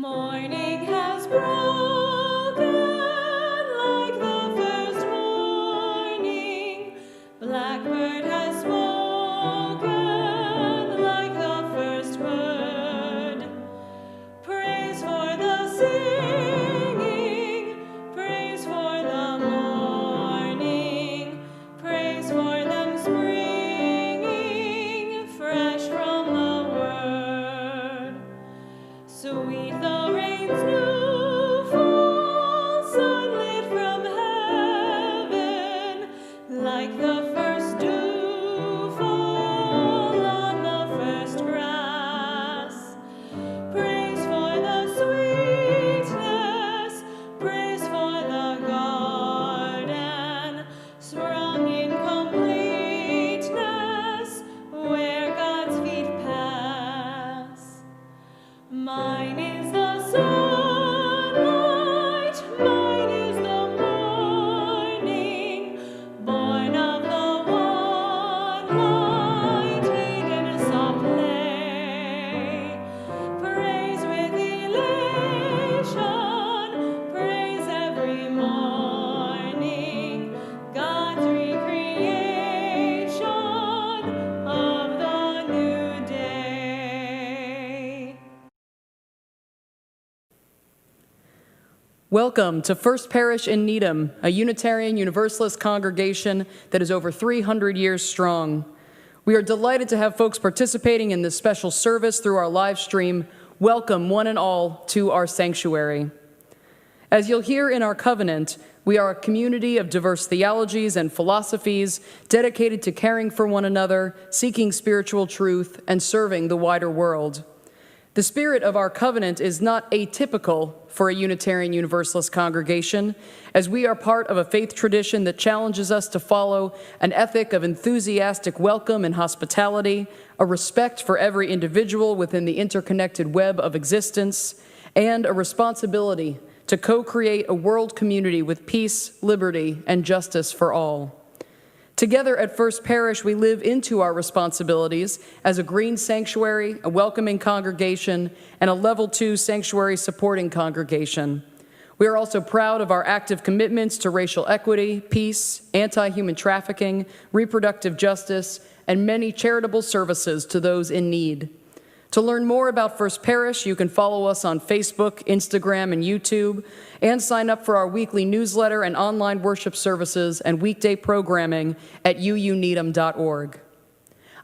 Morning has broken like the first morning. Blackbird has spoken like the first bird. Praise for the singing, praise for the morning, praise for them springing fresh from the word. Sweet the rain's new fall, sunlit from heaven, like the first dew fall on the first grass. Praise for the sweetness, praise for the garden, sprung in completeness, where God's feet pass. Mine is the sunlight, mine is the morning, born of the one light, hidden softly. Praise with elation, praise every morning, God's recreation of the new day. Welcome to First Parish in Needham, a Unitarian Universalist congregation that is over 300 years strong. We are delighted to have folks participating in this special service through our live stream. Welcome, one and all, to our sanctuary. As you'll hear in our covenant, we are a community of diverse theologies and philosophies dedicated to caring for one another, seeking spiritual truth, and serving the wider world. The spirit of our covenant is not atypical for a Unitarian Universalist congregation, as we are part of a faith tradition that challenges us to follow an ethic of enthusiastic welcome and hospitality, a respect for every individual within the interconnected web of existence, and a responsibility to co-create a world community with peace, liberty, and justice for all. Together at First Parish, we live into our responsibilities as a green sanctuary, a welcoming congregation, and a Level 2 sanctuary supporting congregation. We are also proud of our active commitments to racial equity, peace, anti-human trafficking, reproductive justice, and many charitable services to those in need. To learn more about First Parish, you can follow us on Facebook, Instagram, and YouTube, and sign up for our weekly newsletter and online worship services and weekday programming at uuneedham.org.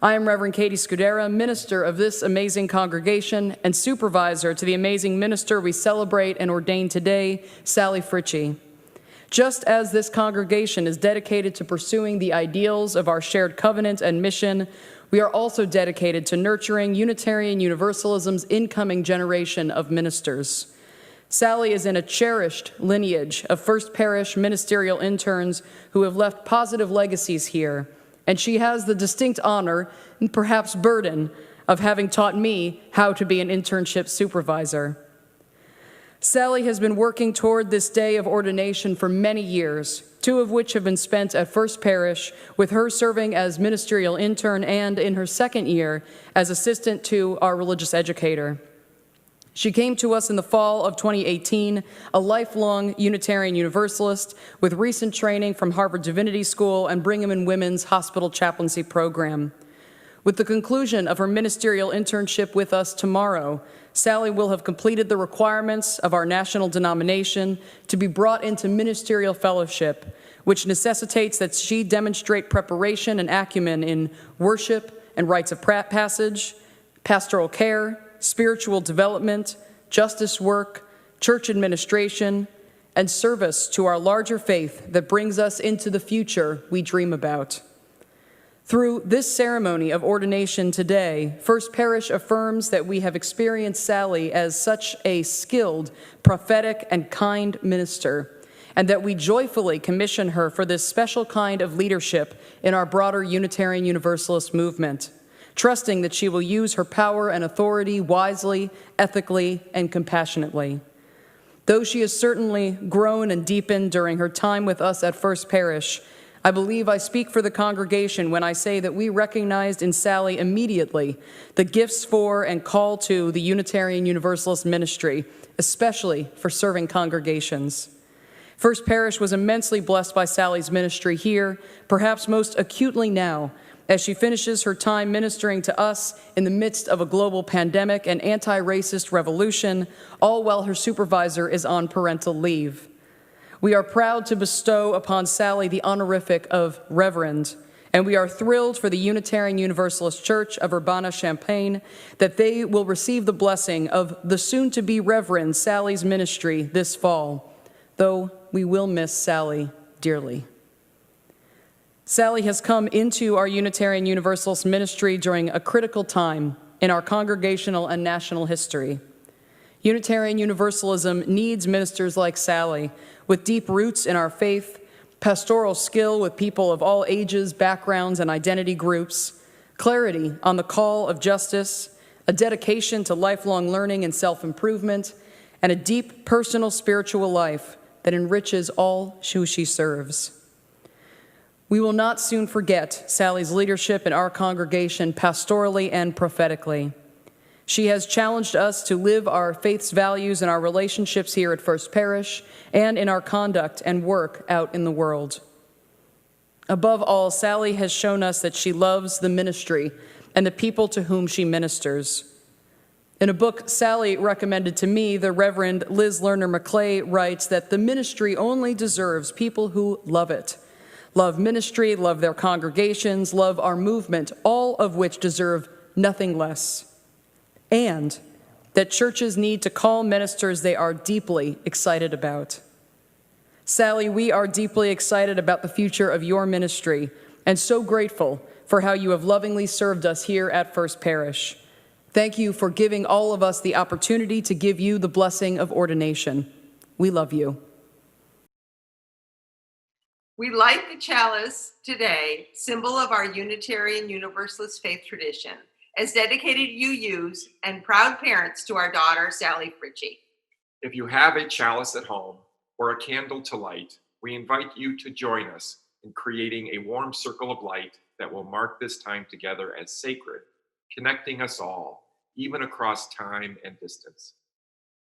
I am Reverend Katie Scudera, minister of this amazing congregation and supervisor to the amazing minister we celebrate and ordain today, Sally Fritsche. Just as this congregation is dedicated to pursuing the ideals of our shared covenant and mission, we are also dedicated to nurturing Unitarian Universalism's incoming generation of ministers. Sally is in a cherished lineage of First Parish ministerial interns who have left positive legacies here, and she has the distinct honor and perhaps burden of having taught me how to be an internship supervisor. Sally has been working toward this day of ordination for many years, 2 of which have been spent at First Parish, with her serving as ministerial intern and, in her 2nd year, as assistant to our religious educator. She came to us in the fall of 2018, a lifelong Unitarian Universalist with recent training from Harvard Divinity School and Brigham and Women's Hospital Chaplaincy Program. With the conclusion of her ministerial internship with us tomorrow, Sally will have completed the requirements of our national denomination to be brought into ministerial fellowship, which necessitates that she demonstrate preparation and acumen in worship and rites of passage, pastoral care, spiritual development, justice work, church administration, and service to our larger faith that brings us into the future we dream about. Through this ceremony of ordination today, First Parish affirms that we have experienced Sally as such a skilled, prophetic, and kind minister, and that we joyfully commission her for this special kind of leadership in our broader Unitarian Universalist movement, trusting that she will use her power and authority wisely, ethically, and compassionately. Though she has certainly grown and deepened during her time with us at First Parish, I believe I speak for the congregation when I say that we recognized in Sally immediately the gifts for and call to the Unitarian Universalist ministry, especially for serving congregations. First Parish was immensely blessed by Sally's ministry here, perhaps most acutely now, as she finishes her time ministering to us in the midst of a global pandemic and anti-racist revolution, all while her supervisor is on parental leave. We are proud to bestow upon Sally the honorific of Reverend, and we are thrilled for the Unitarian Universalist Church of Urbana-Champaign that they will receive the blessing of the soon-to-be Reverend Sally's ministry this fall, though we will miss Sally dearly. Sally has come into our Unitarian Universalist ministry during a critical time in our congregational and national history. Unitarian Universalism needs ministers like Sally, with deep roots in our faith, pastoral skill with people of all ages, backgrounds, and identity groups, clarity on the call of justice, a dedication to lifelong learning and self-improvement, and a deep personal spiritual life that enriches all who she serves. We will not soon forget Sally's leadership in our congregation pastorally and prophetically. She has challenged us to live our faith's values in our relationships here at First Parish and in our conduct and work out in the world. Above all, Sally has shown us that she loves the ministry and the people to whom she ministers. In a book Sally recommended to me, the Reverend Liz Lerner-McClay writes that the ministry only deserves people who love it. Love ministry, love their congregations, love our movement, all of which deserve nothing less. And that churches need to call ministers they are deeply excited about. Sally, we are deeply excited about the future of your ministry and so grateful for how you have lovingly served us here at First Parish. Thank you for giving all of us the opportunity to give you the blessing of ordination. We love you. We light the chalice today, symbol of our Unitarian Universalist faith tradition, as dedicated UUs and proud parents to our daughter, Sally Fritsche. If you have a chalice at home or a candle to light, we invite you to join us in creating a warm circle of light that will mark this time together as sacred, connecting us all, even across time and distance.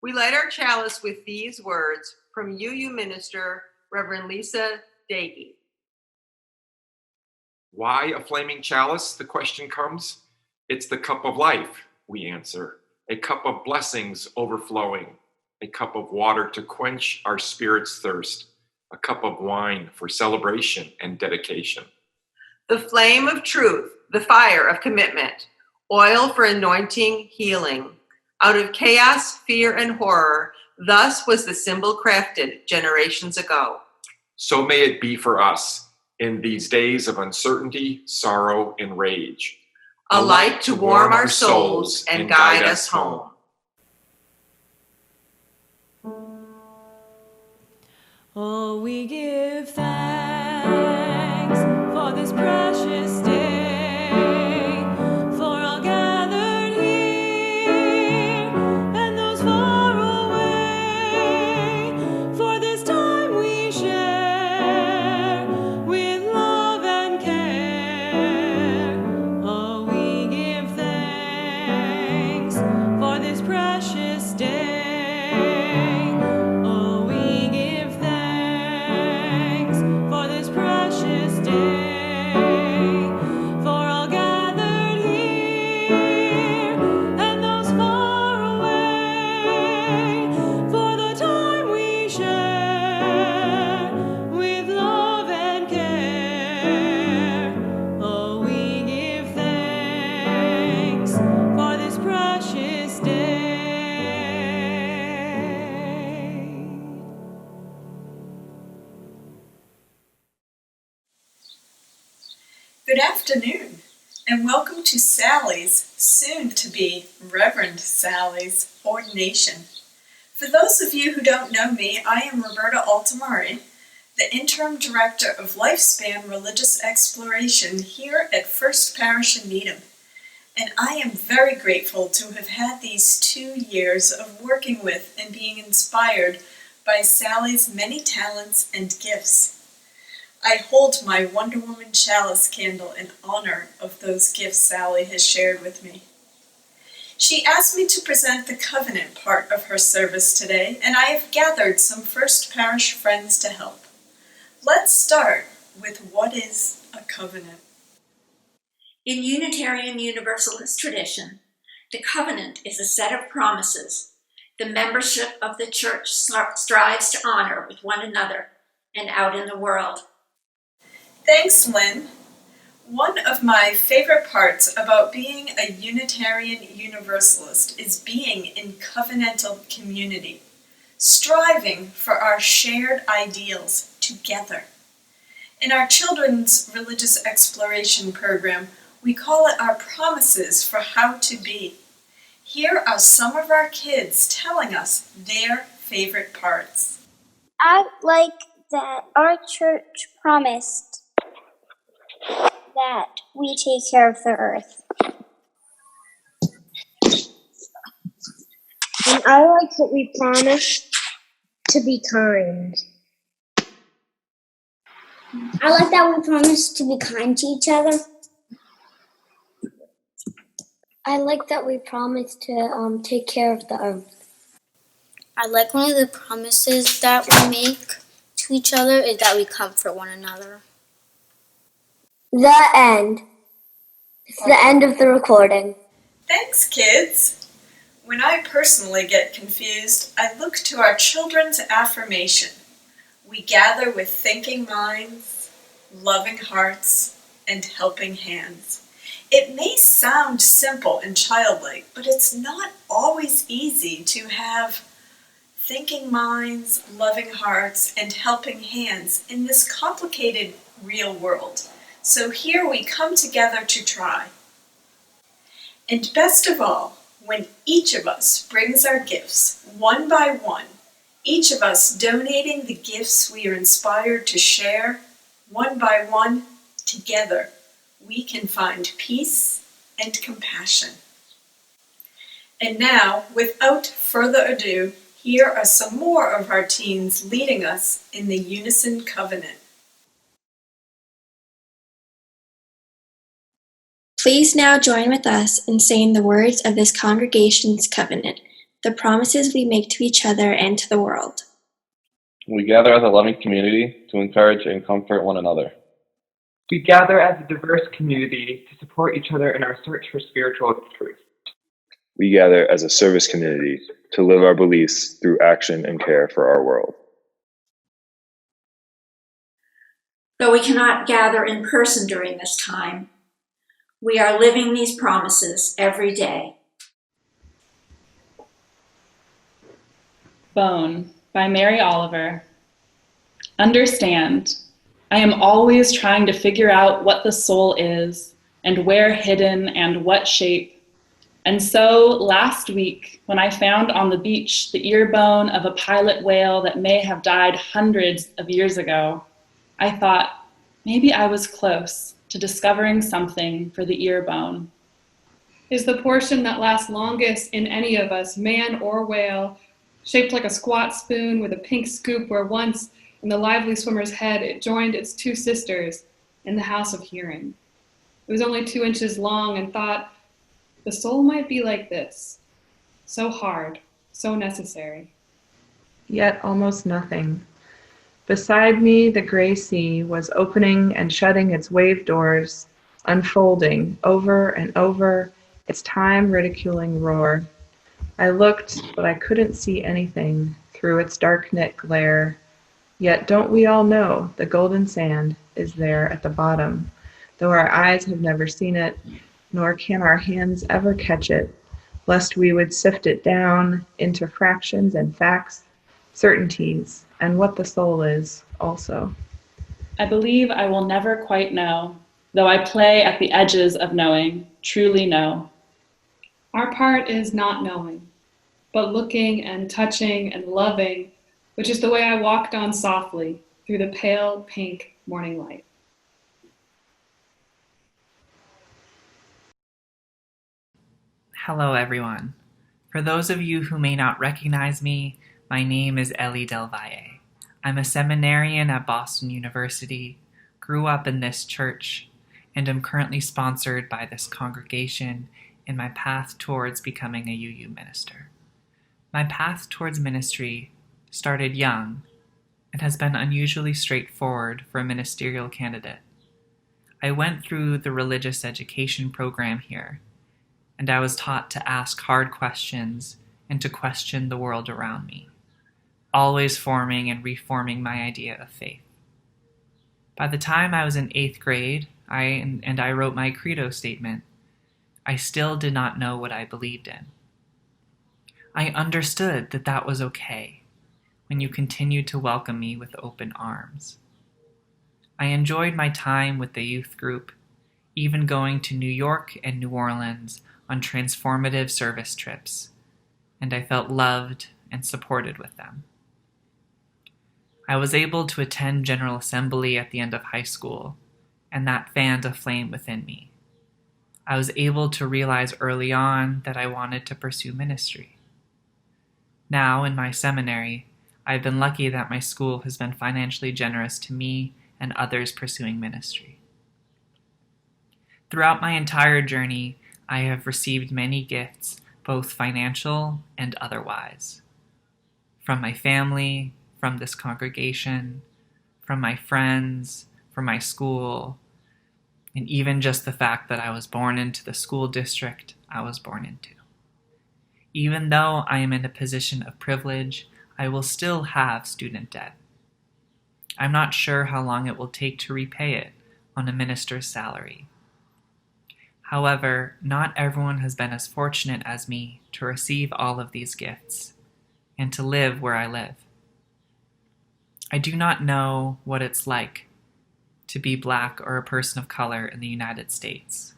We light our chalice with these words from UU minister, Reverend Lisa Dagey. Why a flaming chalice, the question comes. It's the cup of life, we answer, a cup of blessings overflowing, a cup of water to quench our spirit's thirst, a cup of wine for celebration and dedication. The flame of truth, the fire of commitment, oil for anointing, healing. Out of chaos, fear, and horror, thus was the symbol crafted generations ago. So may it be for us in these days of uncertainty, sorrow, and rage. A light to warm our souls and guide us home. Oh, we give thanks for this precious day, for all gathered here and those far away, for this time we share with love and care. Oh, we give thanks for this precious day. Good afternoon, and welcome to Sally's, soon-to-be Reverend Sally's, ordination. For those of you who don't know me, I am Roberta Altamari, the Interim Director of Lifespan Religious Exploration here at First Parish in Needham. And I am very grateful to have had these 2 years of working with and being inspired by Sally's many talents and gifts. I hold my Wonder Woman Chalice candle in honor of those gifts Sally has shared with me. She asked me to present the covenant part of her service today, and I have gathered some First Parish friends to help. Let's start with what is a covenant. In Unitarian Universalist tradition, the covenant is a set of promises the membership of the Church strives to honor with one another and out in the world. Thanks, Lynn. One of my favorite parts about being a Unitarian Universalist is being in covenantal community, striving for our shared ideals together. In our children's religious exploration program, we call it our promises for how to be. Here are some of our kids telling us their favorite parts. I like that our church promised that we take care of the earth. And I like that we promised to be kind. I like that we promised to be kind to each other. I like that we promised to take care of the earth. I like one of the promises that we make to each other is that we comfort one another. The end. It's the end of the recording. Thanks, kids. When I personally get confused, I look to our children's affirmation. We gather with thinking minds, loving hearts, and helping hands. It may sound simple and childlike, but it's not always easy to have thinking minds, loving hearts, and helping hands in this complicated real world. So here we come together to try. And best of all, when each of us brings our gifts one by one, each of us donating the gifts we are inspired to share, one by one, together, we can find peace and compassion. And now, without further ado, here are some more of our teens leading us in the Unison Covenant. Please now join with us in saying the words of this congregation's covenant, the promises we make to each other and to the world. We gather as a loving community to encourage and comfort one another. We gather as a diverse community to support each other in our search for spiritual truth. We gather as a service community to live our beliefs through action and care for our world. Though we cannot gather in person during this time, we are living these promises every day. Bone by Mary Oliver. Understand, I am always trying to figure out what the soul is and where hidden and what shape. And so last week, when I found on the beach the ear bone of a pilot whale that may have died hundreds of years ago, I thought maybe I was close to discovering something for the ear bone. Is the portion that lasts longest in any of us, man or whale, shaped like a squat spoon with a pink scoop where once, in the lively swimmer's head, it joined its two sisters in the house of hearing. It was only 2 inches long and thought, the soul might be like this, so hard, so necessary. Yet almost nothing. Beside me, the gray sea was opening and shutting its wave doors, unfolding over and over, its time-ridiculing roar. I looked, but I couldn't see anything through its dark-knit glare. Yet don't we all know the golden sand is there at the bottom, though our eyes have never seen it, nor can our hands ever catch it, lest we would sift it down into fractions and facts, certainties, and what the soul is also. I believe I will never quite know, though I play at the edges of knowing, truly know. Our part is not knowing, but looking and touching and loving, which is the way I walked on softly through the pale pink morning light. Hello, everyone. For those of you who may not recognize me, my name is Ellie Del Valle. I'm a seminarian at Boston University, grew up in this church, and am currently sponsored by this congregation in my path towards becoming a UU minister. My path towards ministry started young and has been unusually straightforward for a ministerial candidate. I went through the religious education program here, and I was taught to ask hard questions and to question the world around me, always forming and reforming my idea of faith. By the time I was in 8th grade, I wrote my credo statement, I still did not know what I believed in. I understood that that was okay when you continued to welcome me with open arms. I enjoyed my time with the youth group, even going to New York and New Orleans on transformative service trips, and I felt loved and supported with them. I was able to attend General Assembly at the end of high school, and that fanned a flame within me. I was able to realize early on that I wanted to pursue ministry. Now, in my seminary, I've been lucky that my school has been financially generous to me and others pursuing ministry. Throughout my entire journey, I have received many gifts, both financial and otherwise. From my family, from this congregation, from my friends, from my school, and even just the fact that I was born into the school district I was born into. Even though I am in a position of privilege, I will still have student debt. I'm not sure how long it will take to repay it on a minister's salary. However, not everyone has been as fortunate as me to receive all of these gifts and to live where I live. I do not know what it's like to be Black or a person of color in the United States.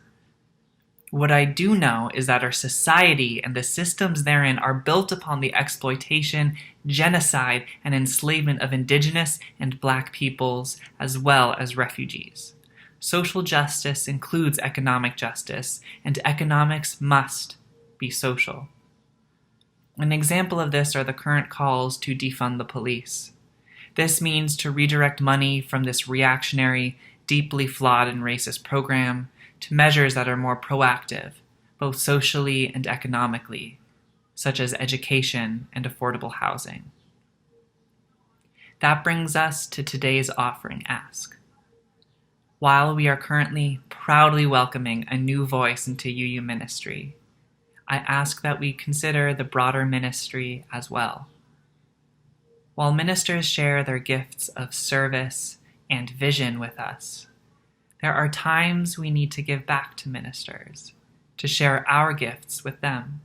What I do know is that our society and the systems therein are built upon the exploitation, genocide, and enslavement of Indigenous and Black peoples, as well as refugees. Social justice includes economic justice, and economics must be social. An example of this are the current calls to defund the police. This means to redirect money from this reactionary, deeply flawed and racist program to measures that are more proactive, both socially and economically, such as education and affordable housing. That brings us to today's offering ask. While we are currently proudly welcoming a new voice into UU ministry, I ask that we consider the broader ministry as well. While ministers share their gifts of service and vision with us, there are times we need to give back to ministers, to share our gifts with them.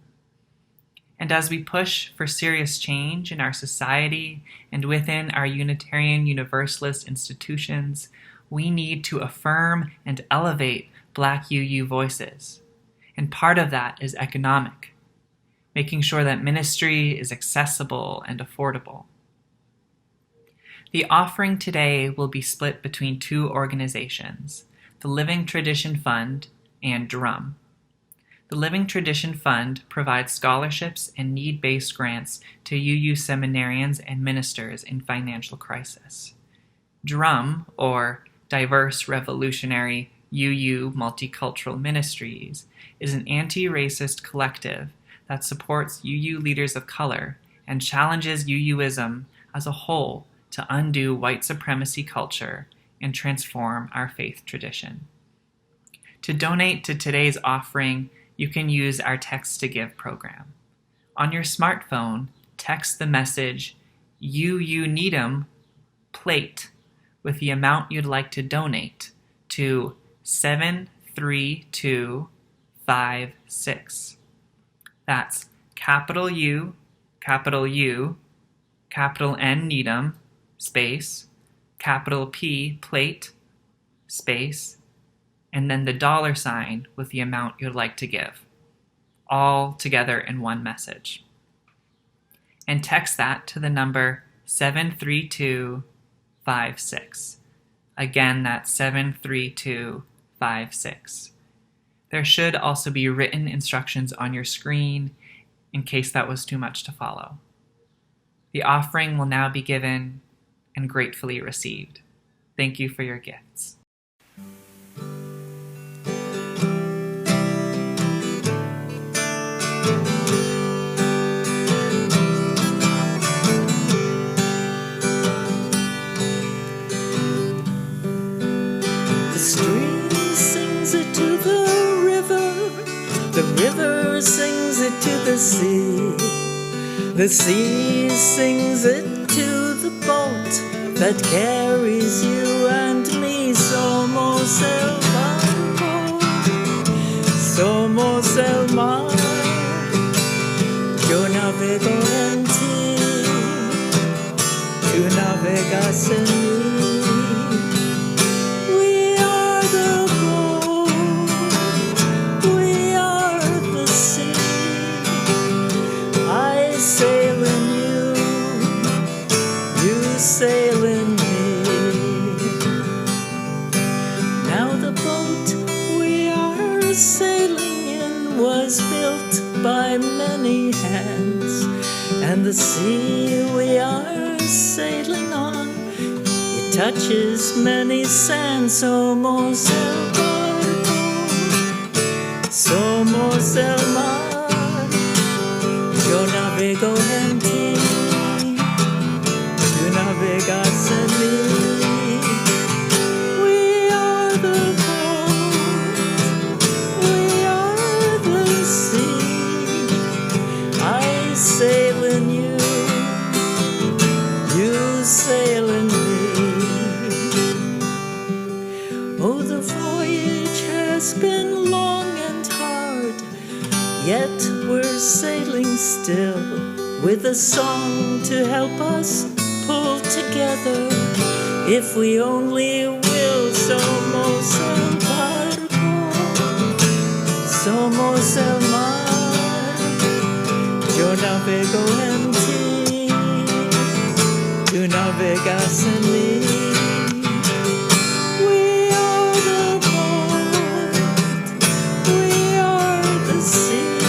And as we push for serious change in our society and within our Unitarian Universalist institutions, we need to affirm and elevate Black UU voices. And part of that is economic, making sure that ministry is accessible and affordable. The offering today will be split between two organizations, the Living Tradition Fund and DRUM. The Living Tradition Fund provides scholarships and need-based grants to UU seminarians and ministers in financial crisis. DRUM, or Diverse Revolutionary UU Multicultural Ministries, is an anti-racist collective that supports UU leaders of color and challenges UUism as a whole to undo white supremacy culture and transform our faith tradition. To donate to today's offering, you can use our Text to Give program. On your smartphone, text the message UU Needham plate with the amount you'd like to donate to 73256. That's capital U, capital N Needham, space, capital P plate, space, and then the $sign with the amount you'd like to give, all together in one message. And text that to the number 73256. Again, that's 73256. There should also be written instructions on your screen in case that was too much to follow. The offering will now be given and gratefully received. Thank you for your gifts. The stream sings it to the river sings it to the sea sings it to the boat that carries you and me. Somos el barco, somos el mar, yo navego en ti, tú navegas en mí. Sail in me. Now the boat we are sailing in was built by many hands, and the sea we are sailing on, it touches many sands. Somos el barco, somos el mar, yo navego en ti, navegas en mí. We are the boat, we are the sea. I sail in you, you sail in me. Oh, the voyage has been long and hard, yet we're sailing still, with a song to help us pull together, if we only will. Somos el barco, somos el mar, yo navego en ti, tú navegas en mí. We are the boat, we are the sea.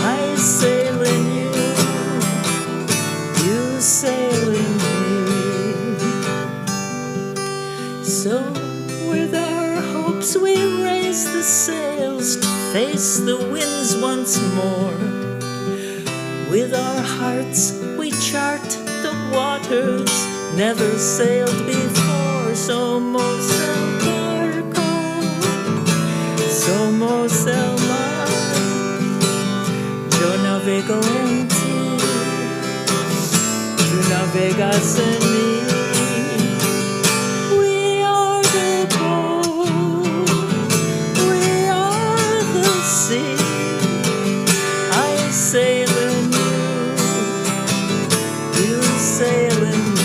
I sail in you, sail in me. So with our hopes we raise the sails to face the winds once more. With our hearts we chart the waters never sailed before. Somos el barco, somos el mar, yo navego en ti, navegas en mí. We are the boat, we are the sea. I sail in you sail in me.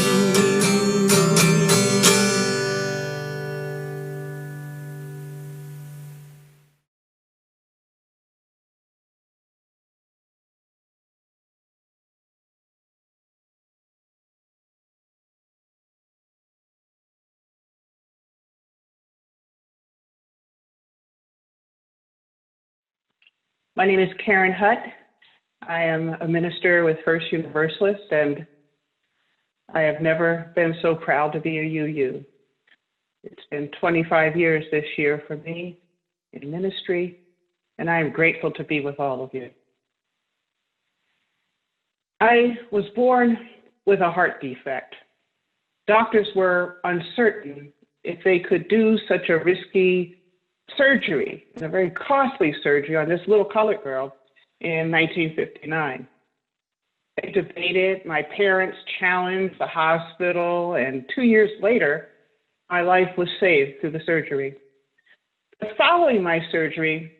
My name is Karen Hutt. I am a minister with First Universalist, and I have never been so proud to be a UU. It's been 25 years this year for me in ministry, and I am grateful to be with all of you. I was born with a heart defect. Doctors were uncertain if they could do such a risky surgery, a very costly surgery on this little colored girl in 1959. They debated, my parents challenged the hospital, and 2 years later, my life was saved through the surgery. But following my surgery,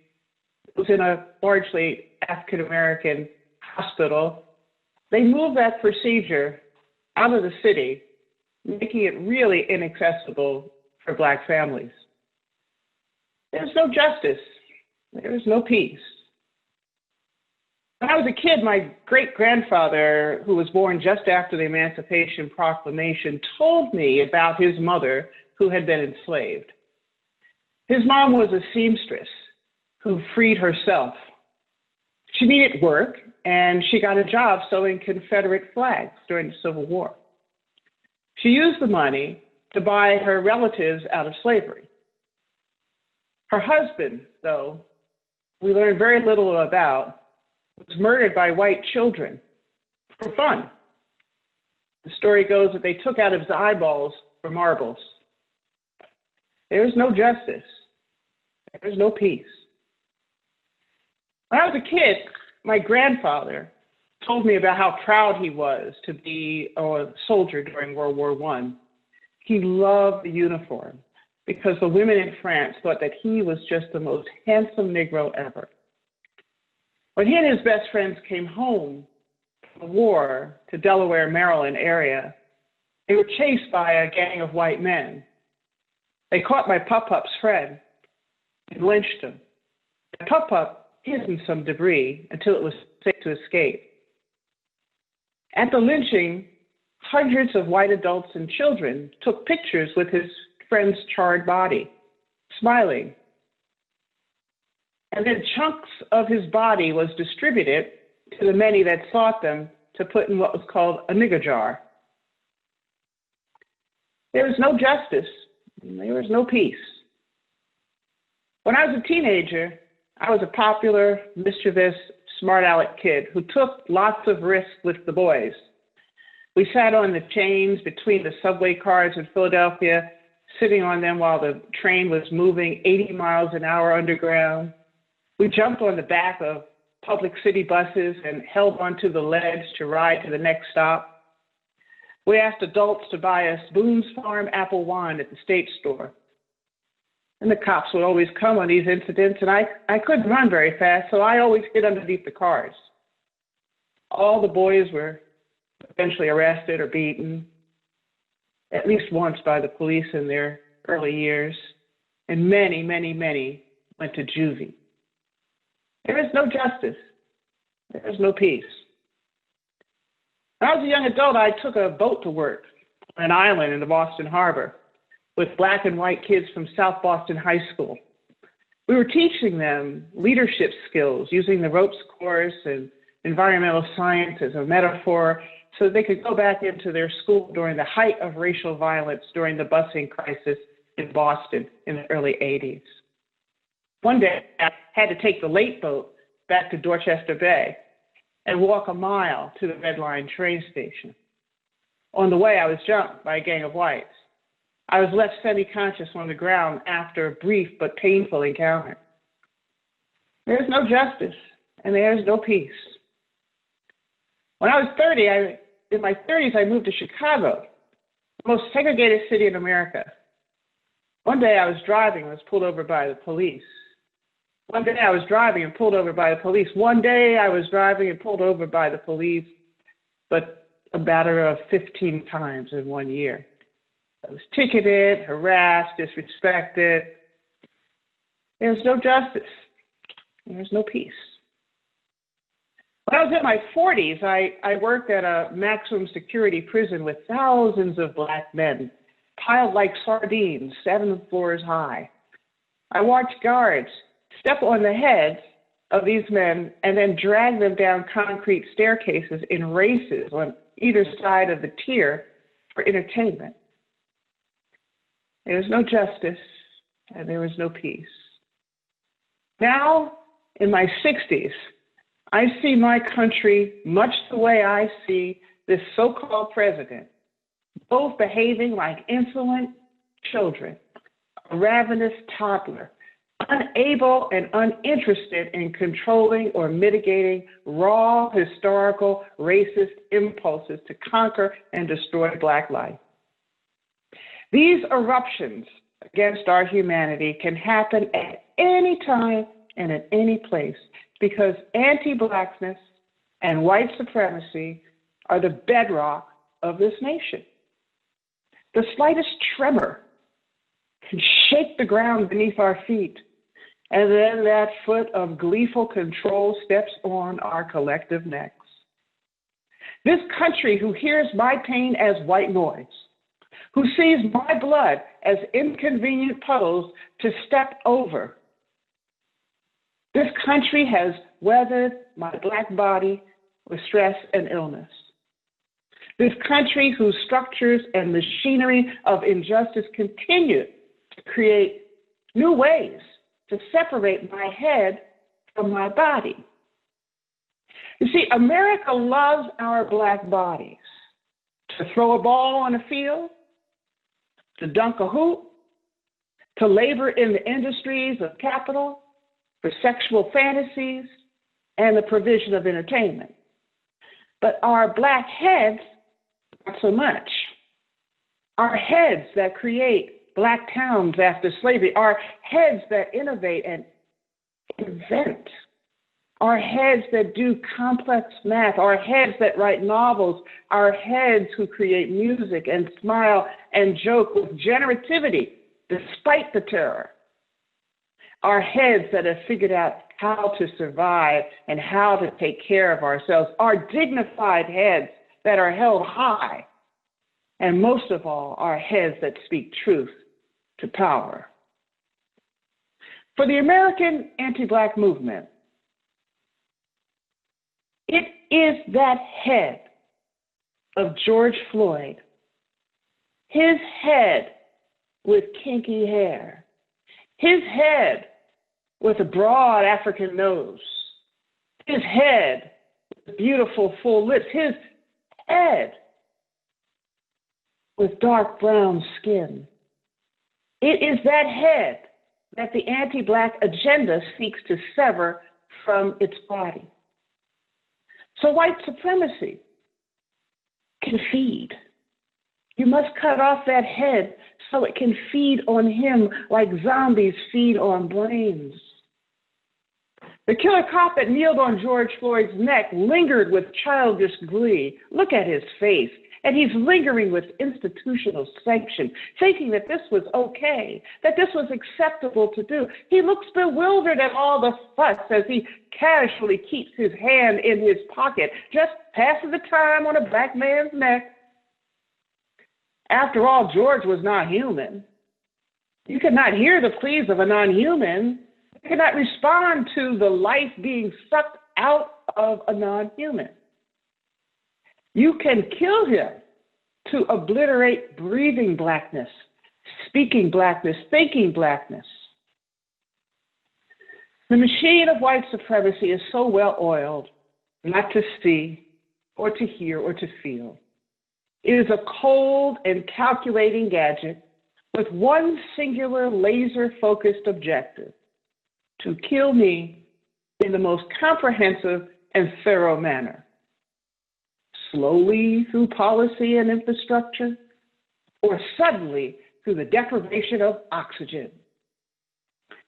it was in a largely African-American hospital. They moved that procedure out of the city, making it really inaccessible for Black families. There's no justice. There's no peace. When I was a kid, my great-grandfather, who was born just after the Emancipation Proclamation, told me about his mother who had been enslaved. His mom was a seamstress who freed herself. She needed work, and she got a job sewing Confederate flags during the Civil War. She used the money to buy her relatives out of slavery. Her husband, though, we learned very little about, was murdered by white children for fun. The story goes that they took out his eyeballs for marbles. There's no justice. There's no peace. When I was a kid, my grandfather told me about how proud he was to be a soldier during World War I. He loved the uniform because the women in France thought that he was just the most handsome Negro ever. When he and his best friends came home from the war to Delaware, Maryland area, they were chased by a gang of white men. They caught my Pup-Pup's friend and lynched him. The Pup-Pup hid in some debris until it was safe to escape. At the lynching, hundreds of white adults and children took pictures with his friend's charred body, smiling. And then chunks of his body was distributed to the many that sought them to put in what was called a nigger jar. There was no justice, and there was no peace. When I was a teenager, I was a popular, mischievous, smart aleck kid who took lots of risks with the boys. We sat on the chains between the subway cars in Philadelphia, sitting on them while the train was moving 80 miles an hour underground. We jumped on the back of public city buses and held onto the ledge to ride to the next stop. We asked adults to buy us Boone's Farm apple wine at the state store. And the cops would always come on these incidents, and I couldn't run very fast, so I always hid underneath the cars. All the boys were eventually arrested or beaten, at least once by the police in their early years, and many, many, many went to juvie. There is no justice. There is no peace. When I was a young adult, I took a boat to work on an island in the Boston Harbor with black and white kids from South Boston High School. We were teaching them leadership skills using the ropes course and environmental science as a metaphor so that they could go back into their school during the height of racial violence during the busing crisis in Boston in the early 80s. One day, I had to take the late boat back to Dorchester Bay and walk a mile to the Red Line train station. On the way, I was jumped by a gang of whites. I was left semi-conscious on the ground after a brief but painful encounter. There is no justice, and there is no peace. When I was 30, in my 30s, I moved to Chicago, the most segregated city in America. One day I was driving and was pulled over by the police. One day I was driving and pulled over by the police. One day I was driving and pulled over by the police, but a matter of 15 times in 1 year. I was ticketed, harassed, disrespected. There's no justice. There's no peace. When I was in my 40s, I worked at a maximum security prison with thousands of black men, piled like sardines, 7 floors high. I watched guards step on the heads of these men and then drag them down concrete staircases in races on either side of the tier for entertainment. There was no justice and there was no peace. Now, in my 60s, I see my country much the way I see this so-called president, both behaving like insolent children, a ravenous toddler, unable and uninterested in controlling or mitigating raw, historical, racist impulses to conquer and destroy Black life. These eruptions against our humanity can happen at any time and at any place because anti-Blackness and white supremacy are the bedrock of this nation. The slightest tremor can shake the ground beneath our feet, and then that foot of gleeful control steps on our collective necks. This country who hears my pain as white noise, who sees my blood as inconvenient puddles to step over. This country has weathered my Black body with stress and illness. This country whose structures and machinery of injustice continue to create new ways to separate my head from my body. You see, America loves our Black bodies. To throw a ball on a field, to dunk a hoop, to labor in the industries of capital, for sexual fantasies, and the provision of entertainment. But our Black heads, not so much. Our heads that create Black towns after slavery, our heads that innovate and invent, our heads that do complex math, our heads that write novels, our heads who create music and smile and joke with generativity despite the terror, our heads that have figured out how to survive and how to take care of ourselves, our dignified heads that are held high, and most of all, our heads that speak truth to power. For the American anti-Black movement, it is that head of George Floyd, his head with kinky hair, his head with a broad African nose, his head with beautiful full lips, his head with dark brown skin. It is that head that the anti-Black agenda seeks to sever from its body. So white supremacy can feed. You must cut off that head so it can feed on him like zombies feed on brains. The killer cop that kneeled on George Floyd's neck lingered with childish glee. Look at his face. And he's lingering with institutional sanction, thinking that this was okay, that this was acceptable to do. He looks bewildered at all the fuss as he casually keeps his hand in his pocket, just passing the time on a Black man's neck. After all, George was not human. You could not hear the pleas of a non-human. You could not respond to the life being sucked out of a non-human. You can kill him to obliterate breathing Blackness, speaking Blackness, thinking Blackness. The machine of white supremacy is so well oiled not to see or to hear or to feel. It is a cold and calculating gadget with one singular laser-focused objective: to kill me in the most comprehensive and thorough manner. Slowly through policy and infrastructure, or suddenly through the deprivation of oxygen.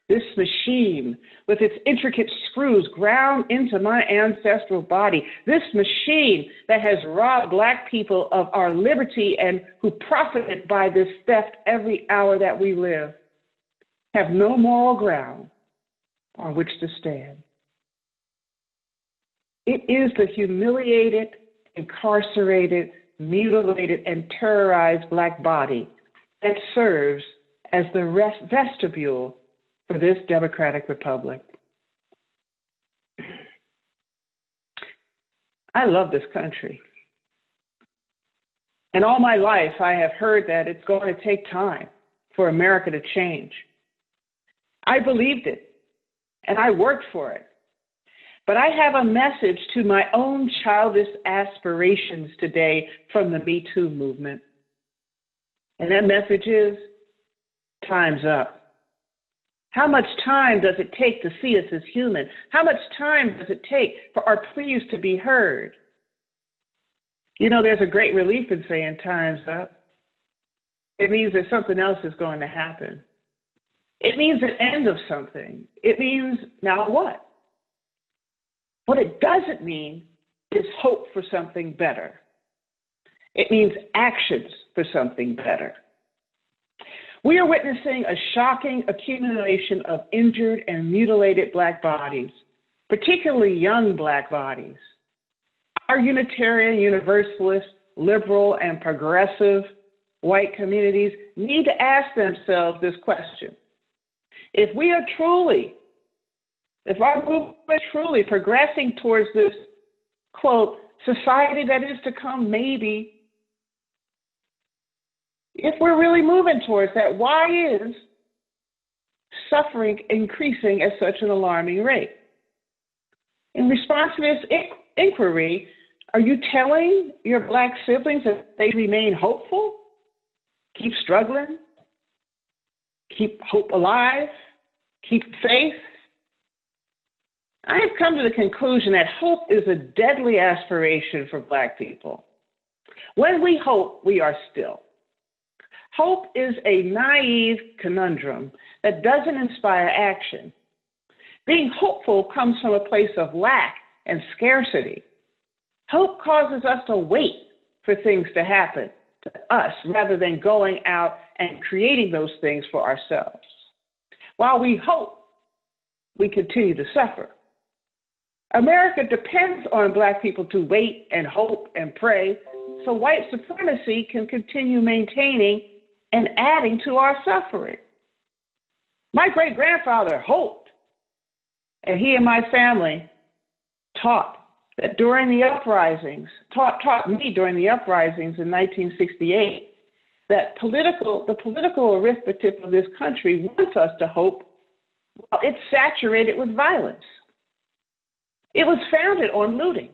This machine, with its intricate screws ground into my ancestral body, this machine that has robbed Black people of our liberty and who profited by this theft every hour that we live, have no moral ground on which to stand. It is the humiliated, incarcerated, mutilated, and terrorized Black body that serves as the vestibule for this democratic republic. I love this country. And all my life, I have heard that it's going to take time for America to change. I believed it, and I worked for it. But I have a message to my own childish aspirations today from the Me Too movement. And that message is, time's up. How much time does it take to see us as human? How much time does it take for our pleas to be heard? You know, there's a great relief in saying time's up. It means that something else is going to happen. It means the end of something. It means, now what? What it doesn't mean is hope for something better. It means actions for something better. We are witnessing a shocking accumulation of injured and mutilated Black bodies, particularly young Black bodies. Our Unitarian, Universalist, liberal, and progressive white communities need to ask themselves this question. If our movement is truly progressing towards this, quote, society that is to come, maybe, If we're really moving towards that, why is suffering increasing at such an alarming rate? In response to this inquiry, are you telling your Black siblings that they remain hopeful? Keep struggling? Keep hope alive? Keep faith? I have come to the conclusion that hope is a deadly aspiration for Black people. When we hope, we are still. Hope is a naive conundrum that doesn't inspire action. Being hopeful comes from a place of lack and scarcity. Hope causes us to wait for things to happen to us rather than going out and creating those things for ourselves. While we hope, we continue to suffer. America depends on Black people to wait and hope and pray so white supremacy can continue maintaining and adding to our suffering. My great-grandfather hoped, and he and my family taught that during the uprisings, taught me during the uprisings in 1968, that the political arithmetic of this country wants us to hope while it's saturated with violence. It was founded on looting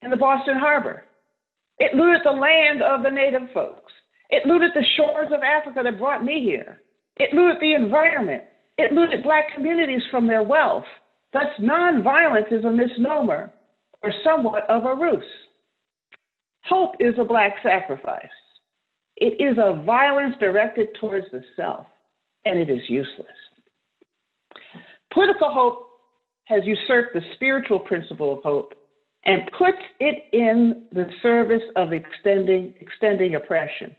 in the Boston Harbor. It looted the land of the native folks. It looted the shores of Africa that brought me here. It looted the environment. It looted Black communities from their wealth. Thus, nonviolence is a misnomer or somewhat of a ruse. Hope is a Black sacrifice. It is a violence directed towards the self, and it is useless. Political hope has usurped the spiritual principle of hope and puts it in the service of extending oppression.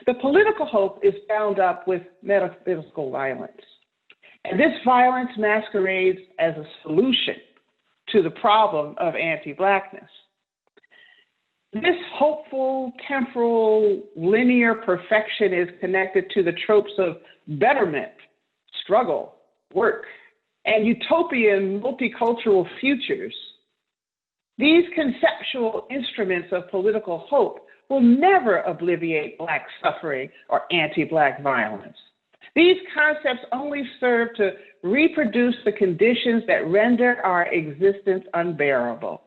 The political hope is bound up with metaphysical violence, and this violence masquerades as a solution to the problem of anti-Blackness. This hopeful, temporal, linear perfection is connected to the tropes of betterment, struggle, work, and utopian multicultural futures. These conceptual instruments of political hope will never obliviate Black suffering or anti-Black violence. These concepts only serve to reproduce the conditions that render our existence unbearable.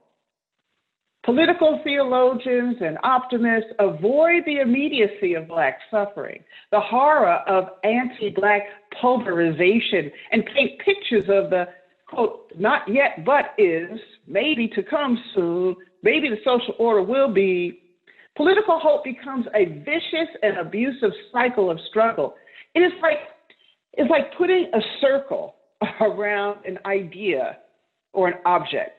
Political theologians and optimists avoid the immediacy of Black suffering, the horror of anti-Black pulverization, and paint pictures of the, quote, not yet but is, maybe to come soon, maybe the social order will be. Political hope becomes a vicious and abusive cycle of struggle. It's like putting a circle around an idea or an object.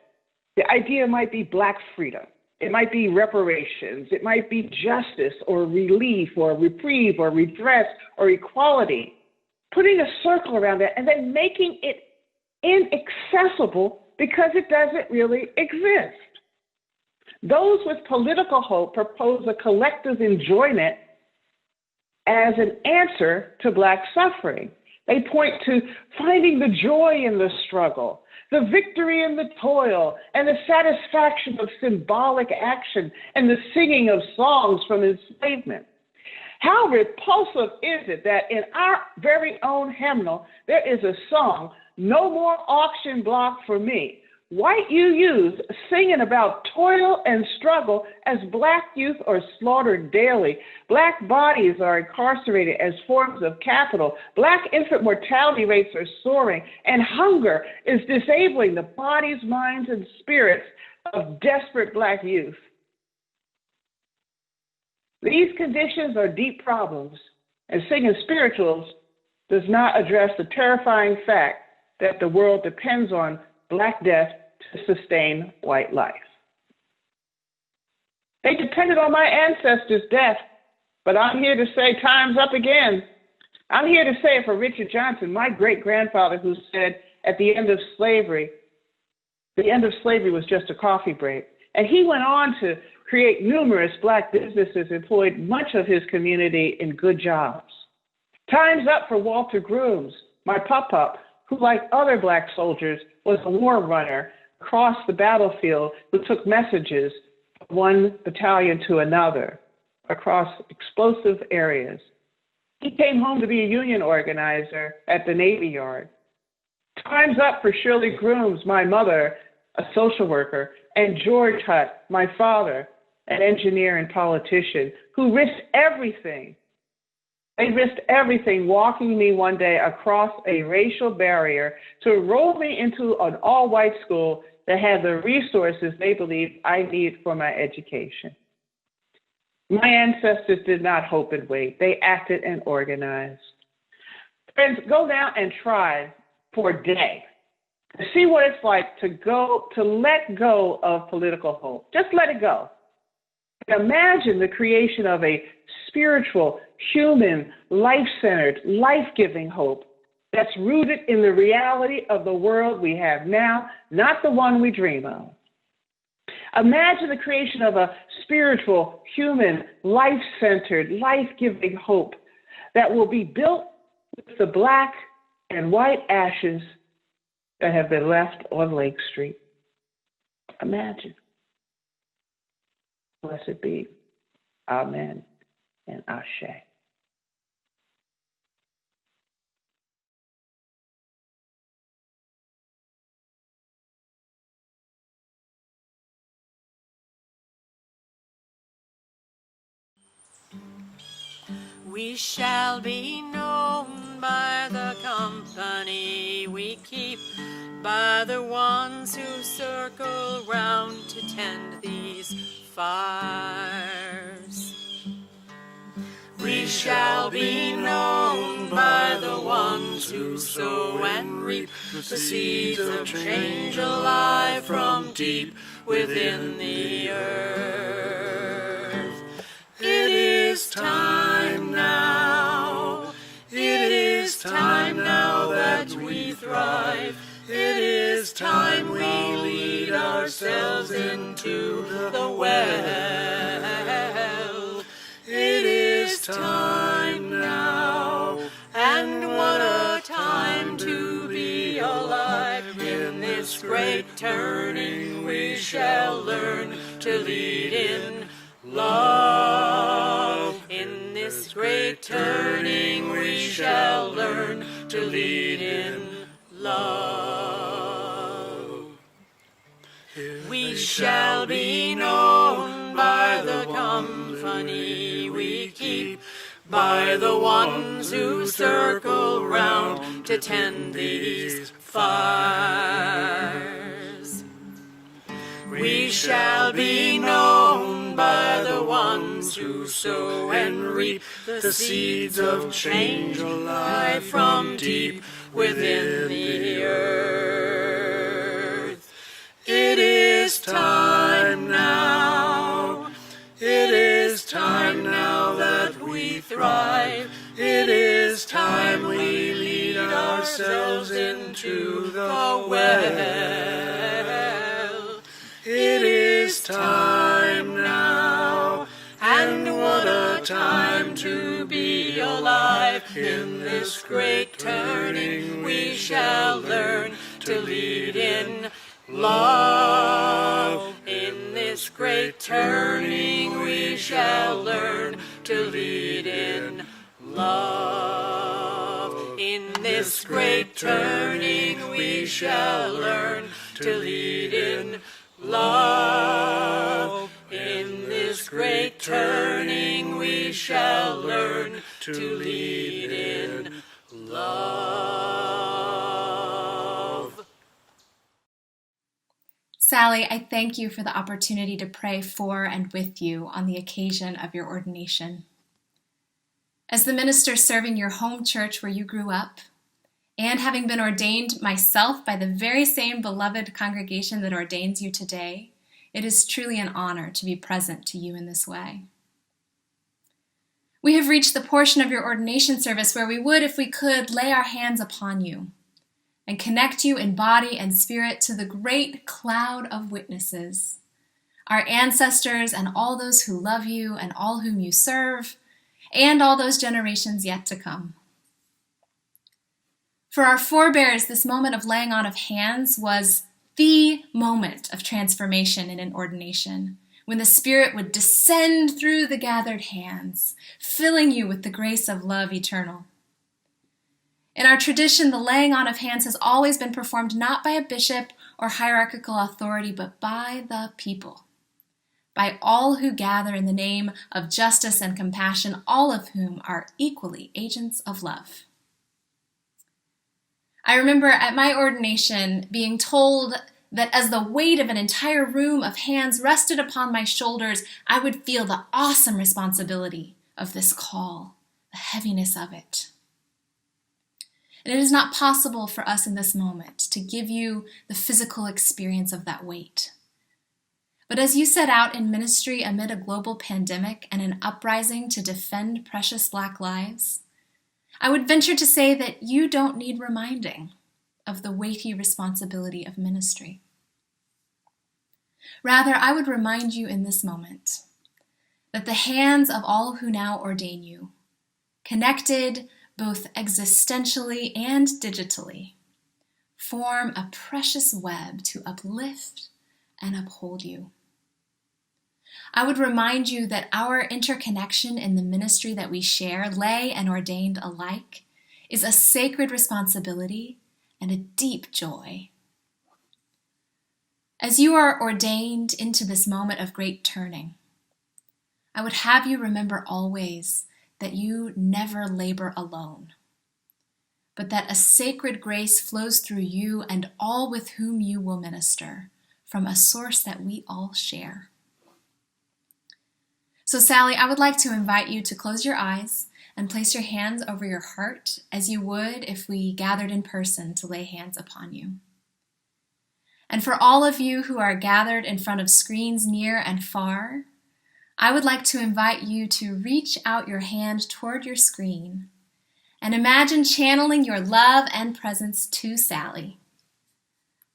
The idea might be Black freedom. It might be reparations. It might be justice or relief or reprieve or redress or equality. Putting a circle around that and then making it inaccessible because it doesn't really exist. Those with political hope propose a collective enjoyment as an answer to Black suffering. They point to finding the joy in the struggle, the victory in the toil, and the satisfaction of symbolic action, and the singing of songs from enslavement. How repulsive is it that in our very own hymnal, there is a song, "No More Auction Block for Me," white UUs singing about toil and struggle as Black youth are slaughtered daily. Black bodies are incarcerated as forms of capital. Black infant mortality rates are soaring, and hunger is disabling the bodies, minds, and spirits of desperate Black youth. These conditions are deep problems, and singing spirituals does not address the terrifying fact that the world depends on Black death to sustain white life. They depended on my ancestors' death, but I'm here to say time's up again. I'm here to say it for Richard Johnson, my great-grandfather, who said at the end of slavery was just a coffee break. And he went on to create numerous Black businesses, employed much of his community in good jobs. Time's up for Walter Grooms, my pop-up, who, like other Black soldiers, was a war runner across the battlefield who took messages from one battalion to another. across explosive areas. He came home to be a union organizer at the Navy Yard. Time's up for Shirley Grooms, my mother, a social worker, and George Hutt, my father, an engineer and politician, who risked everything. They risked everything walking me one day across a racial barrier to enroll me into an all-white school that had the resources they believed I need for my education. My ancestors did not hope and wait. They acted and organized. Friends, go down and try for a day to see what it's like to let go of political hope. Just let it go. Imagine the creation of a spiritual, human, life-centered, life-giving hope that's rooted in the reality of the world we have now, not the one we dream of. Imagine the creation of a spiritual, human, life-centered, life-giving hope that will be built with the black and white ashes that have been left on Lake Street. Imagine. Blessed be. Amen and Ashe. We shall be known by the company we keep, by the ones who circle round to tend these fires. We shall be known by the ones who sow and reap the seeds of change alive from deep within the earth. It is time now. It is time now that we thrive. It is time we lead ourselves into the well. It is time now, and what a time to be alive. In this great turning we shall learn to lead in love. In this great turning we shall learn to lead in love. We shall be known by the company we keep, by the ones who circle round to tend these fires. We shall be known by the ones who sow and reap the seeds of change alive from deep within the earth. It is time now. It is time now that we thrive. It is time we lead ourselves into the well. It is time now, and what a time to be alive. In this great turning we shall learn to lead in love. In this great turning we shall learn to lead in love. In this great turning we shall learn to lead in love. In this great turning we shall learn to lead in love. Sally, I thank you for the opportunity to pray for and with you on the occasion of your ordination. As the minister serving your home church where you grew up, and having been ordained myself by the very same beloved congregation that ordains you today, it is truly an honor to be present to you in this way. We have reached the portion of your ordination service where we would, if we could, lay our hands upon you and connect you in body and spirit to the great cloud of witnesses, our ancestors and all those who love you and all whom you serve, and all those generations yet to come. For our forebears, this moment of laying on of hands was the moment of transformation in an ordination, when the Spirit would descend through the gathered hands, filling you with the grace of love eternal. In our tradition, the laying on of hands has always been performed not by a bishop or hierarchical authority, but by the people, by all who gather in the name of justice and compassion, all of whom are equally agents of love. I remember at my ordination being told that as the weight of an entire room of hands rested upon my shoulders, I would feel the awesome responsibility of this call, the heaviness of it. And it is not possible for us in this moment to give you the physical experience of that weight. But as you set out in ministry amid a global pandemic and an uprising to defend precious Black lives, I would venture to say that you don't need reminding of the weighty responsibility of ministry. Rather, I would remind you in this moment that the hands of all who now ordain you, connected both existentially and digitally, form a precious web to uplift and uphold you. I would remind you that our interconnection in the ministry that we share, lay and ordained alike, is a sacred responsibility and a deep joy. As you are ordained into this moment of great turning, I would have you remember always that you never labor alone, but that a sacred grace flows through you and all with whom you will minister from a source that we all share. So, Sally, I would like to invite you to close your eyes and place your hands over your heart as you would if we gathered in person to lay hands upon you. And for all of you who are gathered in front of screens near and far, I would like to invite you to reach out your hand toward your screen and imagine channeling your love and presence to Sally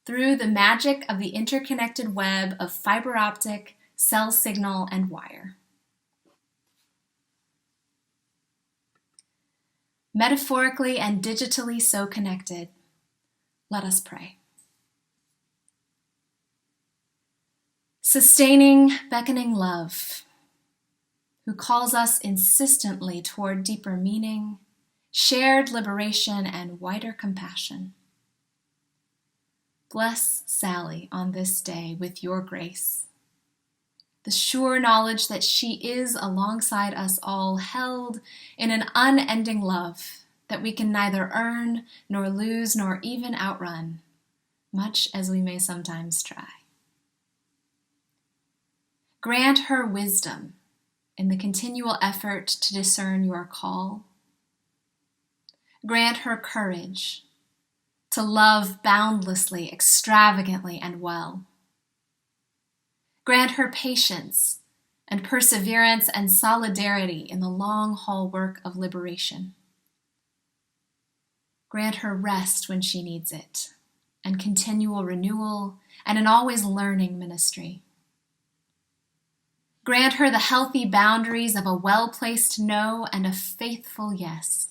through the magic of the interconnected web of fiber optic, cell signal, and wire. Metaphorically and digitally so connected, let us pray. Sustaining, beckoning love, who calls us insistently toward deeper meaning, shared liberation, and wider compassion. Bless Sally on this day with your grace, the sure knowledge that she is alongside us all, held in an unending love that we can neither earn nor lose nor even outrun, much as we may sometimes try. Grant her wisdom in the continual effort to discern your call. Grant her courage to love boundlessly, extravagantly, and well. Grant her patience and perseverance and solidarity in the long-haul work of liberation. Grant her rest when she needs it, and continual renewal, and an always learning ministry. Grant her the healthy boundaries of a well-placed no and a faithful yes.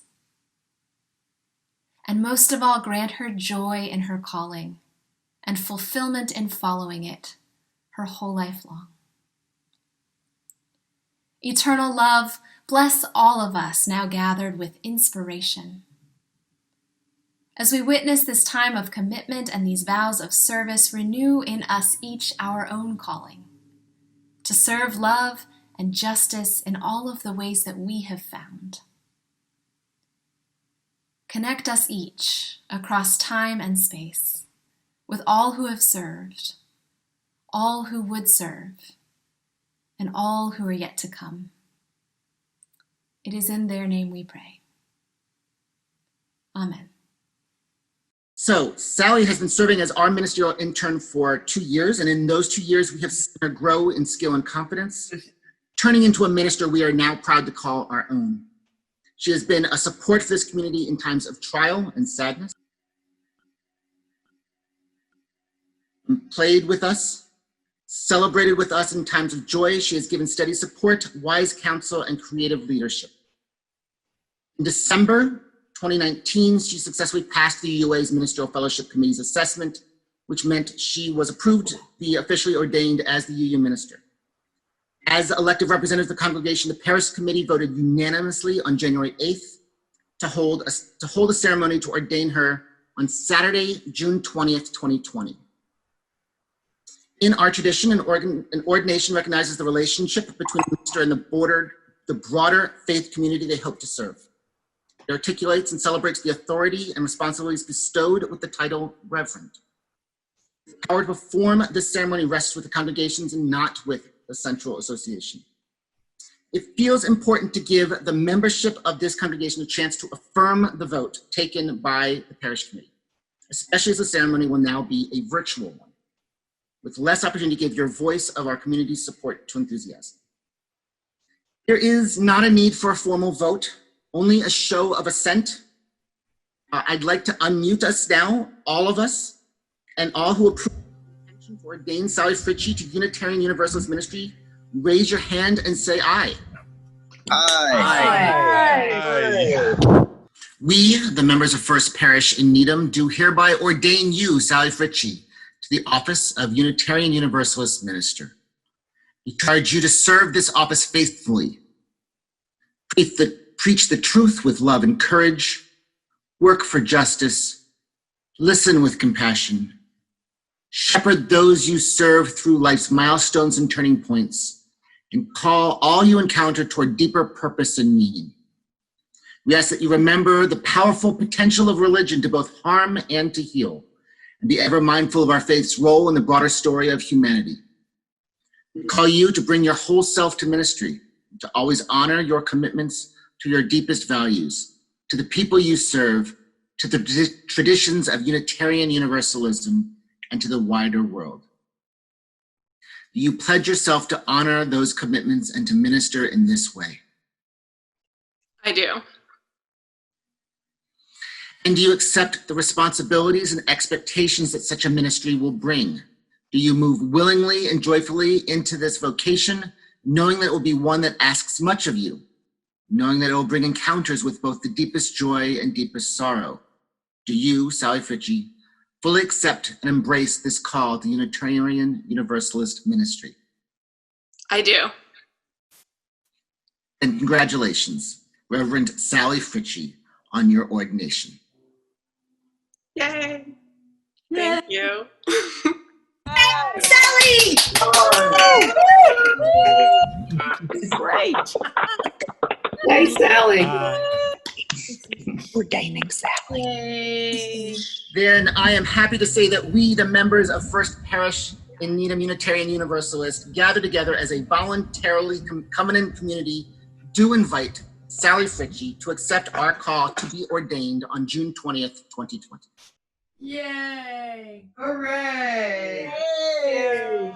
And most of all, grant her joy in her calling and fulfillment in following it her whole life long. Eternal love, bless all of us now gathered with inspiration. As we witness this time of commitment and these vows of service, renew in us each our own calling to serve love and justice in all of the ways that we have found. Connect us each across time and space with all who have served, all who would serve, and all who are yet to come. It is in their name we pray. Amen. So Sally has been serving as our ministerial intern for 2 years, and in those 2 years, we have seen her grow in skill and confidence, turning into a minister we are now proud to call our own. She has been a support for this community in times of trial and sadness, played with us, celebrated with us in times of joy. She has given steady support, wise counsel, and creative leadership. In December 2019, she successfully passed the UA's Ministerial Fellowship Committee's assessment, which meant she was approved to be officially ordained as the UU minister. As elected representatives of the congregation, the parish committee voted unanimously on January 8th to hold a ceremony to ordain her on Saturday, June 20th, 2020. In our tradition, an ordination recognizes the relationship between the minister and the broader faith community they hope to serve. It articulates and celebrates the authority and responsibilities bestowed with the title Reverend. The power to perform this ceremony rests with the congregations and not with the Central Association. It feels important to give the membership of this congregation a chance to affirm the vote taken by the parish committee, especially as the ceremony will now be a virtual one, with less opportunity to give your voice of our community's support to enthusiasm. There is not a need for a formal vote, only a show of assent. I'd like to unmute us now, all of us, and all who approve the intention to ordain Sally Fritsche to Unitarian Universalist ministry, raise your hand and say aye. Aye. We, the members of First Parish in Needham, do hereby ordain you, Sally Fritsche, to the office of Unitarian Universalist minister. We charge you to serve this office faithfully, preach the truth with love and courage, work for justice, listen with compassion, shepherd those you serve through life's milestones and turning points, and call all you encounter toward deeper purpose and meaning. We ask that you remember the powerful potential of religion to both harm and to heal, and be ever mindful of our faith's role in the broader story of humanity. We call you to bring your whole self to ministry, to always honor your commitments to your deepest values, to the people you serve, to the traditions of Unitarian Universalism, and to the wider world. Do you pledge yourself to honor those commitments and to minister in this way? I do. And do you accept the responsibilities and expectations that such a ministry will bring? Do you move willingly and joyfully into this vocation, knowing that it will be one that asks much of you, knowing that it will bring encounters with both the deepest joy and deepest sorrow? Do you, Sally Fritsche, fully accept and embrace this call to Unitarian Universalist ministry? I do. And congratulations, Reverend Sally Fritsche, on your ordination. Yay! Thank you. Sally! Great. Nice, Sally. Ordaining Sally. Yay. Then I am happy to say that we, the members of First Parish in Needham Unitarian Universalist, gather together as a voluntarily covenant community, do invite Sally Fritsche to accept our call to be ordained on June 20th, 2020. Yay! Hooray! Yay!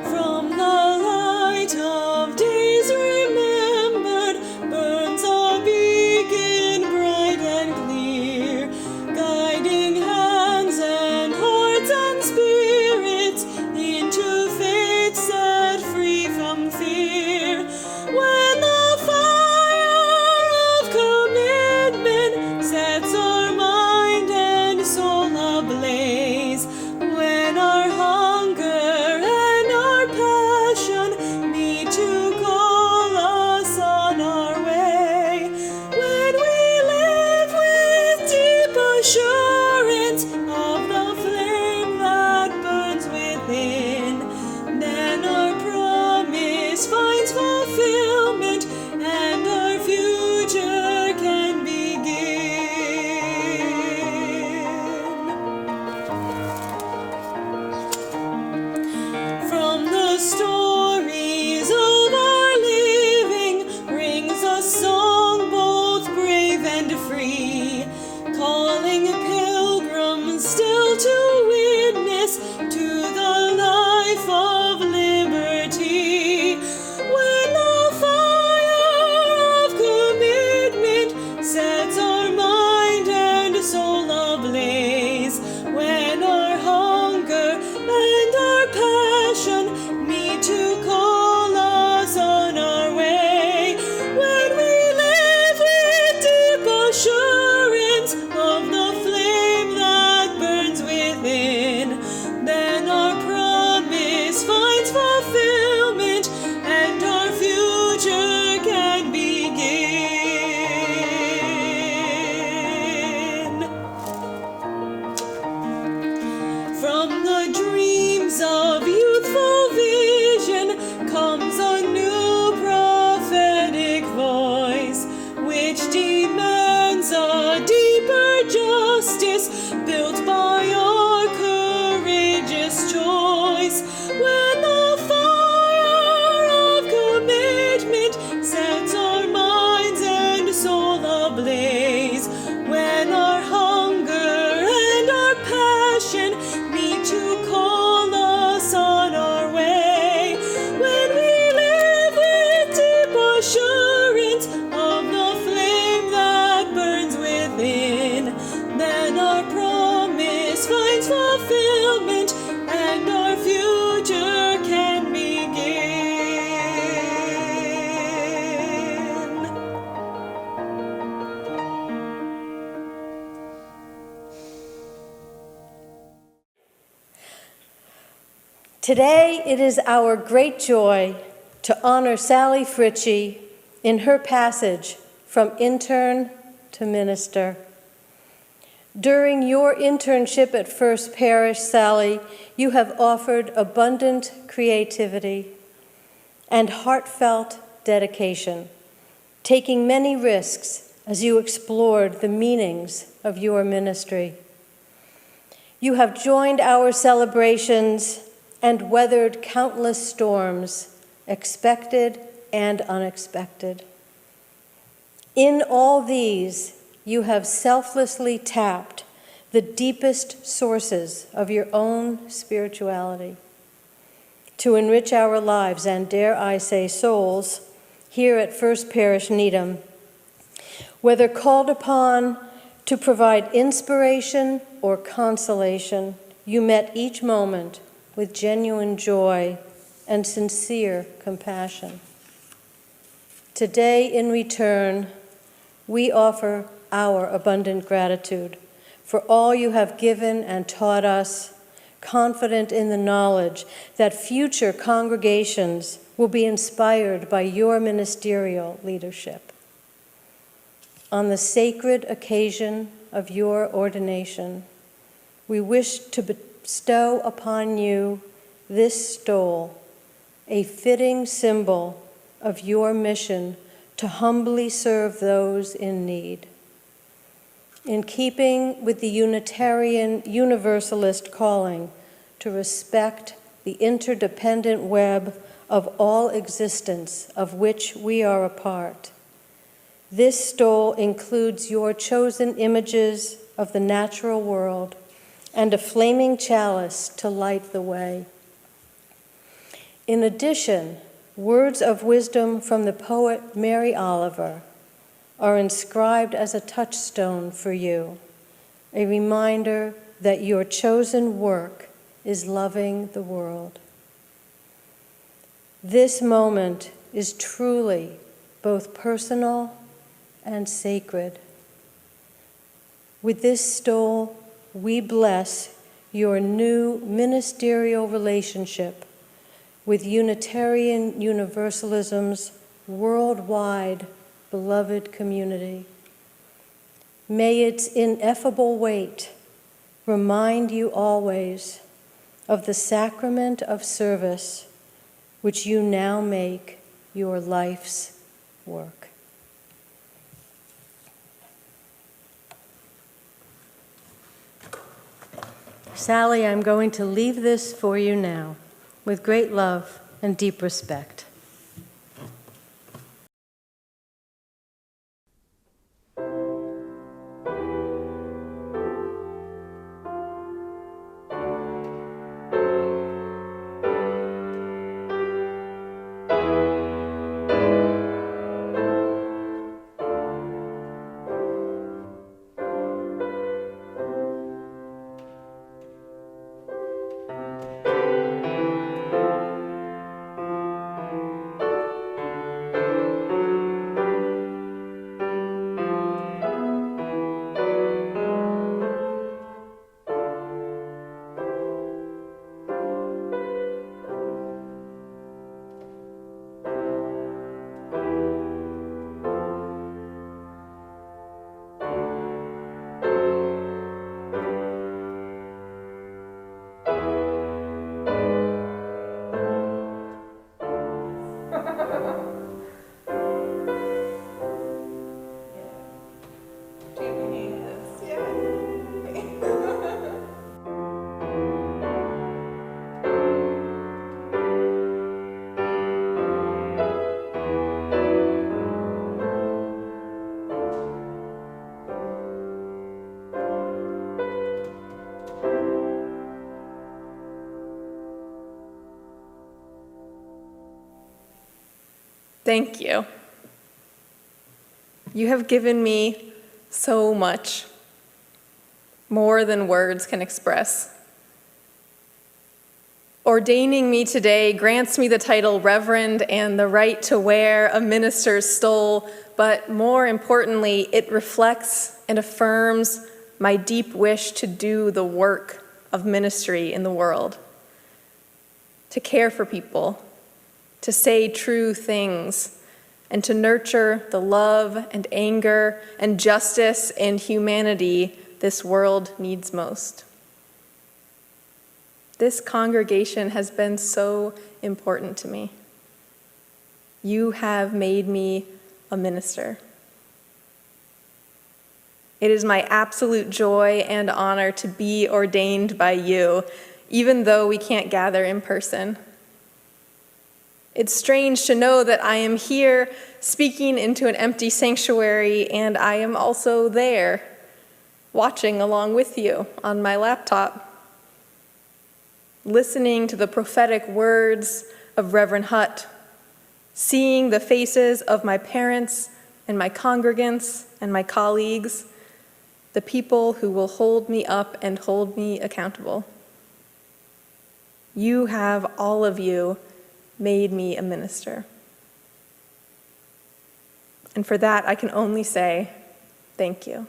From the light of days remembered burns a beacon bright and clear, guiding hands and hearts and spirits into faith set free from fear. When the fire of commitment sets our mind and soul ablaze, when our hunger and our passion meet to call us on our way, when we live with deep assurance of the flame that burns within, then our promise finds fulfillment and our future can begin. From the stories of our living rings a song both brave and free, calling Today, it is our great joy to honor Sally Fritsche in her passage from intern to minister. During your internship at First Parish, Sally, you have offered abundant creativity and heartfelt dedication, taking many risks as you explored the meanings of your ministry. You have joined our celebrations and weathered countless storms, expected and unexpected. In all these, you have selflessly tapped the deepest sources of your own spirituality to enrich our lives and, dare I say, souls here at First Parish Needham. Whether called upon to provide inspiration or consolation, you met each moment with genuine joy and sincere compassion. Today, in return, we offer our abundant gratitude for all you have given and taught us, confident in the knowledge that future congregations will be inspired by your ministerial leadership. On the sacred occasion of your ordination, we wish to bestow upon you this stole, a fitting symbol of your mission to humbly serve those in need. In keeping with the Unitarian Universalist calling to respect the interdependent web of all existence of which we are a part, this stole includes your chosen images of the natural world and a flaming chalice to light the way. In addition, words of wisdom from the poet Mary Oliver are inscribed as a touchstone for you, a reminder that your chosen work is loving the world. This moment is truly both personal and sacred. With this stole, we bless your new ministerial relationship with Unitarian Universalism's worldwide beloved community. May its ineffable weight remind you always of the sacrament of service which you now make your life's work. Sally, I'm going to leave this for you now with great love and deep respect. Thank you. You have given me so much, more than words can express. Ordaining me today grants me the title Reverend and the right to wear a minister's stole, but more importantly, it reflects and affirms my deep wish to do the work of ministry in the world. to care for people, to say true things, and to nurture the love and anger and justice and humanity this world needs most. This congregation has been so important to me. You have made me a minister. It is my absolute joy and honor to be ordained by you, even though we can't gather in person. It's strange to know that I am here speaking into an empty sanctuary, and I am also there, watching along with you on my laptop, listening to the prophetic words of Reverend Hutt, seeing the faces of my parents and my congregants and my colleagues, the people who will hold me up and hold me accountable. You have, all of you, made me a minister. And for that, I can only say thank you.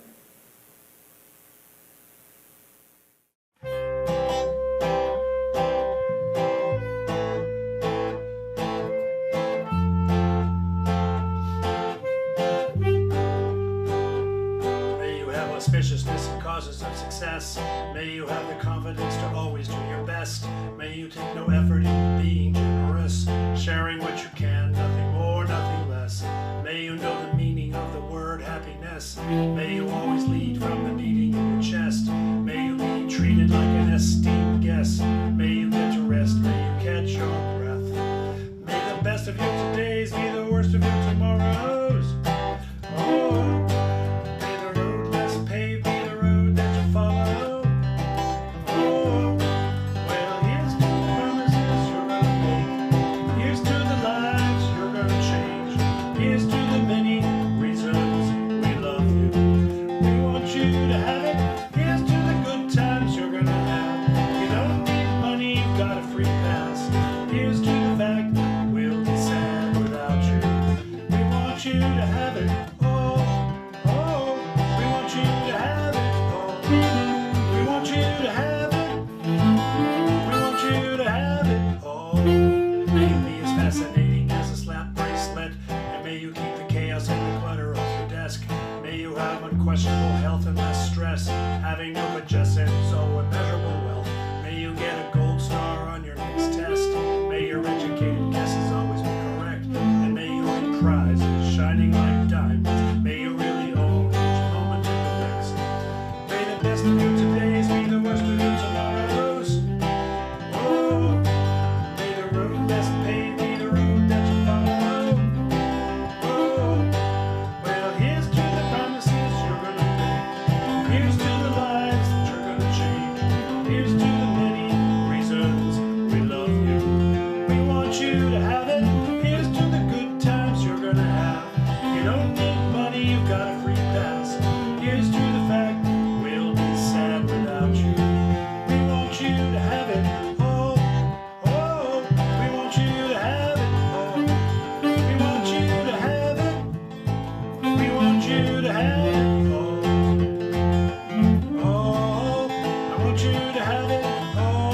Auspiciousness and causes of success. May you have the confidence to always do your best. May you take no effort in being generous, sharing what you can, nothing more, nothing less. May you know the meaning of the word happiness. May you always lead from the beating in your chest. May you be treated like an esteemed guest. May you get to rest. May you catch your breath. May the best of your todays be the worst of your tomorrows. Oh. Unquestionable health and less stress, having no congestion, so immeasurable wealth. May you get a gold star on your next test. May your educated guesses always be correct, and may you win prizes shining like diamonds. May you really own each moment to the best. May the best of your todays be the worst of your tomorrows. Oh, may the road less paved be the road that you follow. Oh, well, here's to the promises you're gonna make. Here's to the lives that you're gonna change. Here's to the many reasons we love you. We want you to have it. Here's to the good times you're gonna have. You don't need money, you've got a free pass. Here's to the fact we'll be sad without you. We want you to have it. Oh, oh, we want you to have it. Oh, we want you to have it. We want you to have it. Oh, I want you to have it. Oh,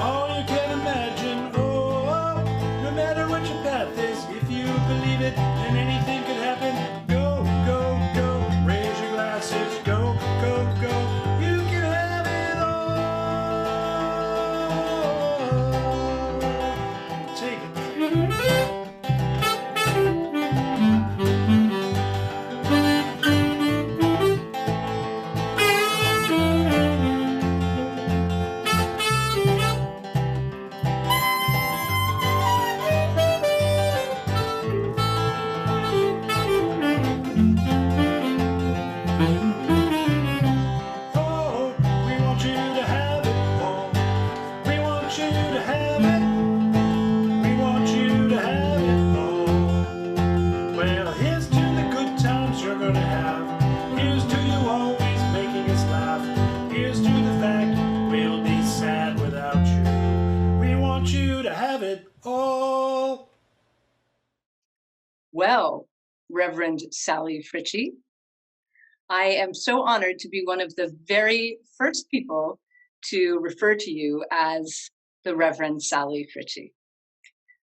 all you can imagine. Oh, no matter what your path is, if you believe it, then anything could happen. Go, go, go. Raise your glasses. Go, go, go. You can have it all. Take it. Oh, we want you to have it. Oh, we want you to have it. We want you to have it. Oh, well, here's to the good times you're gonna have. Here's to you always making us laugh. Here's to the fact we'll be sad without you. We want you to have it all. Well, Reverend Sally Fritsche, I am so honored to be one of the very first people to refer to you as the Reverend Sally Fritsche.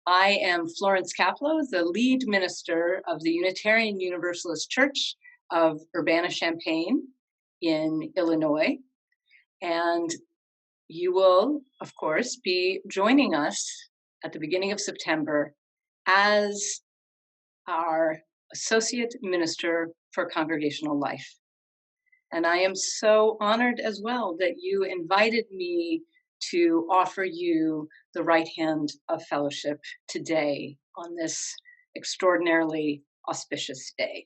I am Florence Caplow, the lead minister of the Unitarian Universalist Church of Urbana-Champaign in Illinois. And you will, of course, be joining us at the beginning of September as our Associate Minister for Congregational Life. And I am so honored as well that you invited me to offer you the right hand of fellowship today on this extraordinarily auspicious day.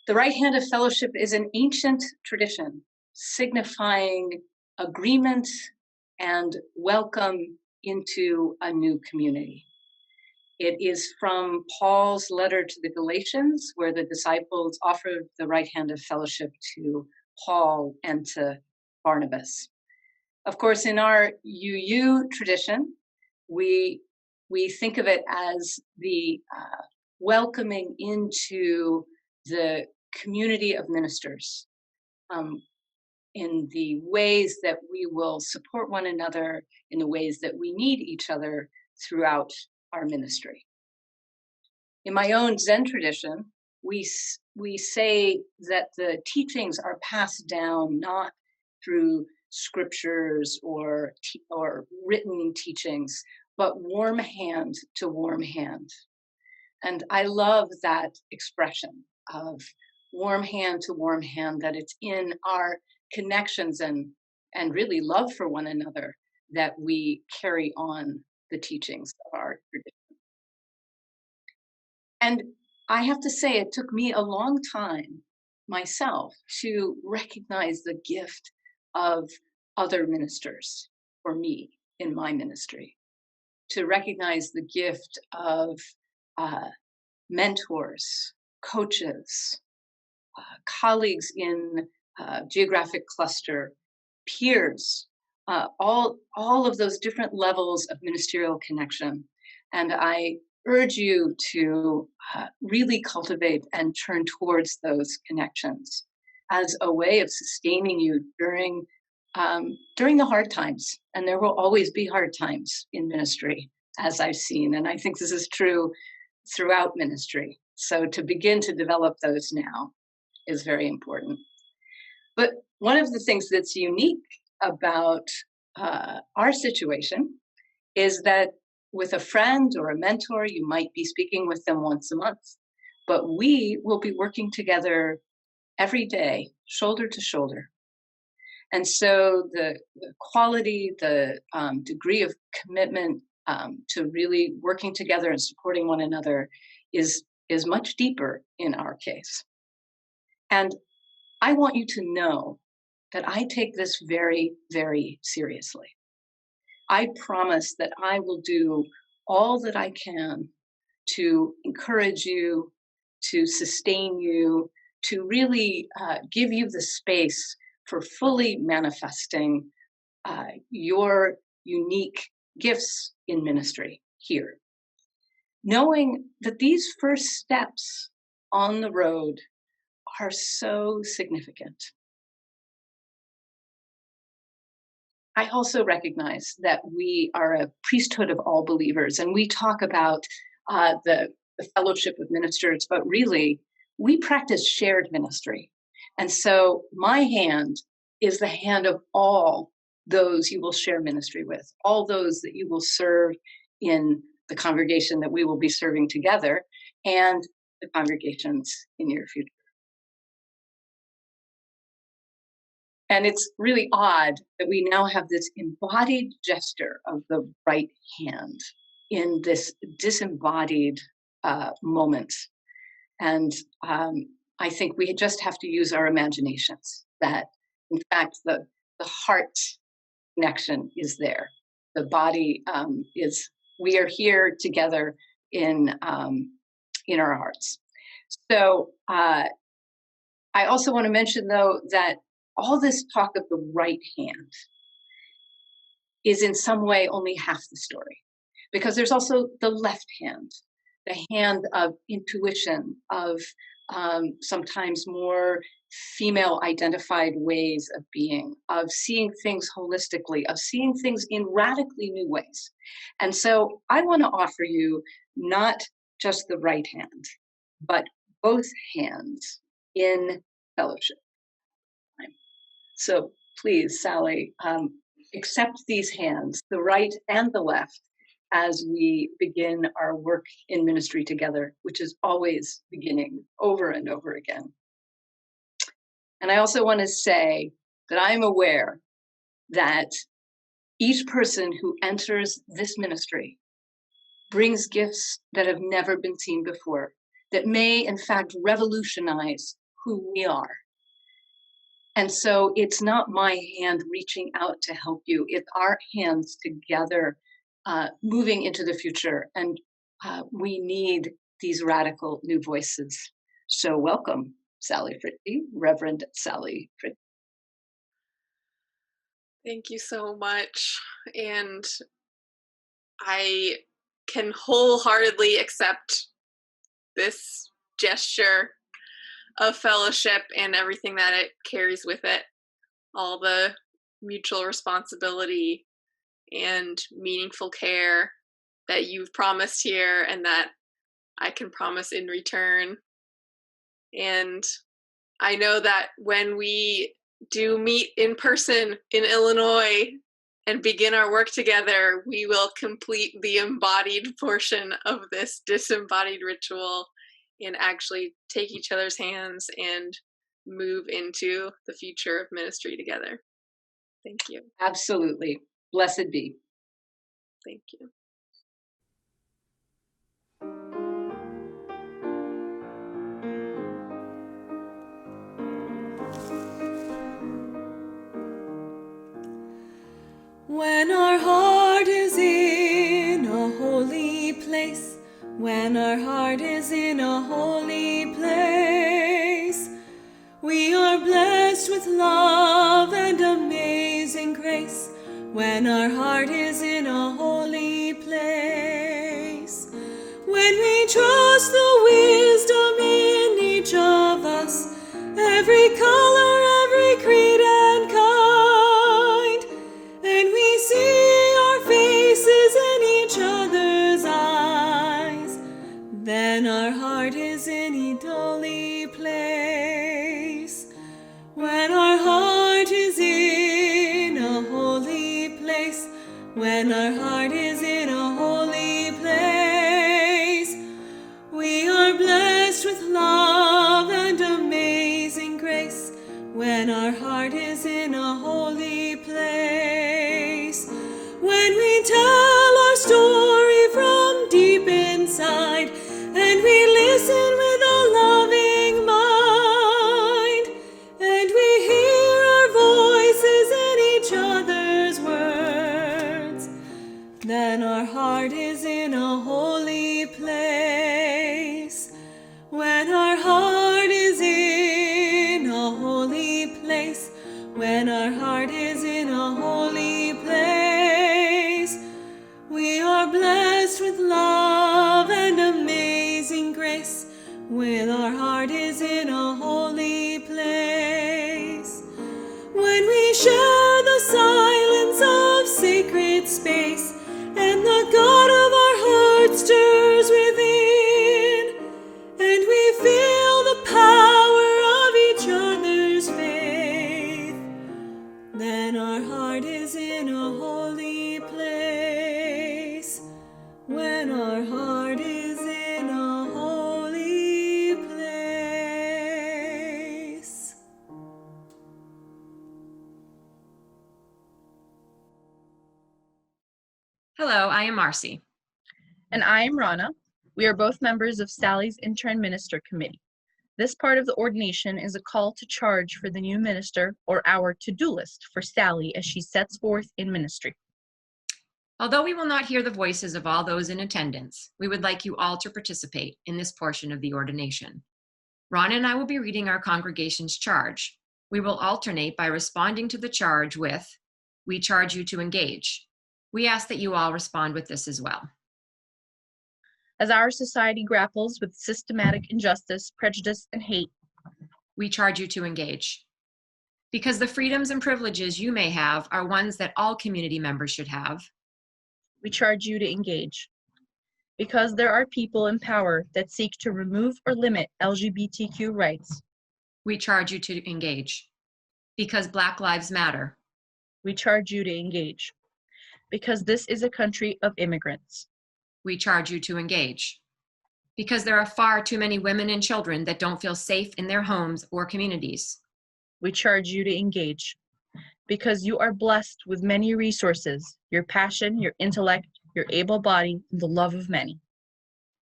The right hand of fellowship is an ancient tradition signifying agreement and welcome into a new community. It is from Paul's letter to the Galatians, where the disciples offered the right hand of fellowship to Paul and to Barnabas. Of course, in our UU tradition, we think of it as the welcoming into the community of ministers in the ways that we will support one another, in the ways that we need each other throughout our ministry. In my own Zen tradition, we say that the teachings are passed down not through scriptures or written teachings, but warm hand to warm hand. And I love that expression of warm hand to warm hand, that it's in our connections and really love for one another that we carry on the teachings of our tradition. And I have to say, it took me a long time myself to recognize the gift of other ministers for me in my ministry, to recognize the gift of mentors, coaches, colleagues in geographic cluster, peers, all of those different levels of ministerial connection. And I urge you to really cultivate and turn towards those connections as a way of sustaining you during the hard times. And there will always be hard times in ministry, as I've seen. And I think this is true throughout ministry. So to begin to develop those now is very important. But one of the things that's unique about our situation is that with a friend or a mentor, you might be speaking with them once a month, but we will be working together every day, shoulder to shoulder. And so the quality, the degree of commitment to really working together and supporting one another is much deeper in our case. And I want you to know that I take this very, very seriously. I promise that I will do all that I can to encourage you, to sustain you, to really give you the space for fully manifesting your unique gifts in ministry here. Knowing that these first steps on the road are so significant. I also recognize that we are a priesthood of all believers, and we talk about the fellowship of ministers, but really, we practice shared ministry. And so my hand is the hand of all those you will share ministry with, all those that you will serve in the congregation that we will be serving together, and the congregations in your future. And it's really odd that we now have this embodied gesture of the right hand in this disembodied moment. And I think we just have to use our imaginations that, in fact, the heart connection is there. The body we are here together in our hearts. So I also want to mention, though, that all this talk of the right hand is in some way only half the story, because there's also the left hand, the hand of intuition, of sometimes more female identified ways of being, of seeing things holistically, of seeing things in radically new ways. And so I want to offer you not just the right hand, but both hands in fellowship. So please, Sally, accept these hands, the right and the left, as we begin our work in ministry together, which is always beginning over and over again. And I also want to say that I'm aware that each person who enters this ministry brings gifts that have never been seen before, that may in fact revolutionize who we are. And so it's not my hand reaching out to help you, it's our hands together moving into the future. And we need these radical new voices. So welcome, Sally Fritsche, Reverend Sally Fritsche. Thank you so much. And I can wholeheartedly accept this gesture of fellowship and everything that it carries with it, all the mutual responsibility and meaningful care that you've promised here and that I can promise in return. And I know that when we do meet in person in Illinois and begin our work together, we will complete the embodied portion of this disembodied ritual and actually take each other's hands and move into the future of ministry together. Thank you. Absolutely. Blessed be. Thank you. When our heart is in a holy place, when our heart is in a holy place, we are blessed with love and amazing grace. When our heart is in a holy place, when we trust the wisdom in each of us, every color, every creed and kind, and we see our faces in each other's eyes, then our heart is in a holy place. When our heart is in a holy place, when our heart is in a holy place, we are blessed with love and amazing grace. When our heart is in a holy place, when we tell our story from deep inside, and we listen with a loving mind, and we hear our voices in each other's words, then our heart is in a holy place. When our heart is in a holy place, when our heart is in a holy place, we are blessed with love and amazing grace. When our heart is in a holy place, when we share the silence of sacred space, and the God of our heart stirs within, and we feel the power of each other's faith, then our heart is in a holy place. When our heart is in a holy place. Hello, I am Marcy. And I am Rana. We are both members of Sally's Intern Minister Committee. This part of the ordination is a call to charge for the new minister, or our to-do list for Sally as she sets forth in ministry. Although we will not hear the voices of all those in attendance, we would like you all to participate in this portion of the ordination. Rana and I will be reading our congregation's charge. We will alternate by responding to the charge with, "We charge you to engage." We ask that you all respond with this as well. As our society grapples with systematic injustice, prejudice, and hate, We charge you to engage. Because the freedoms and privileges you may have are ones that all community members should have. We charge you to engage. Because there are people in power that seek to remove or limit LGBTQ rights. We charge you to engage. Because Black Lives Matter. We charge you to engage. Because this is a country of immigrants. We charge you to engage. Because there are far too many women and children that don't feel safe in their homes or communities. We charge you to engage. Because you are blessed with many resources, your passion, your intellect, your able body, and the love of many.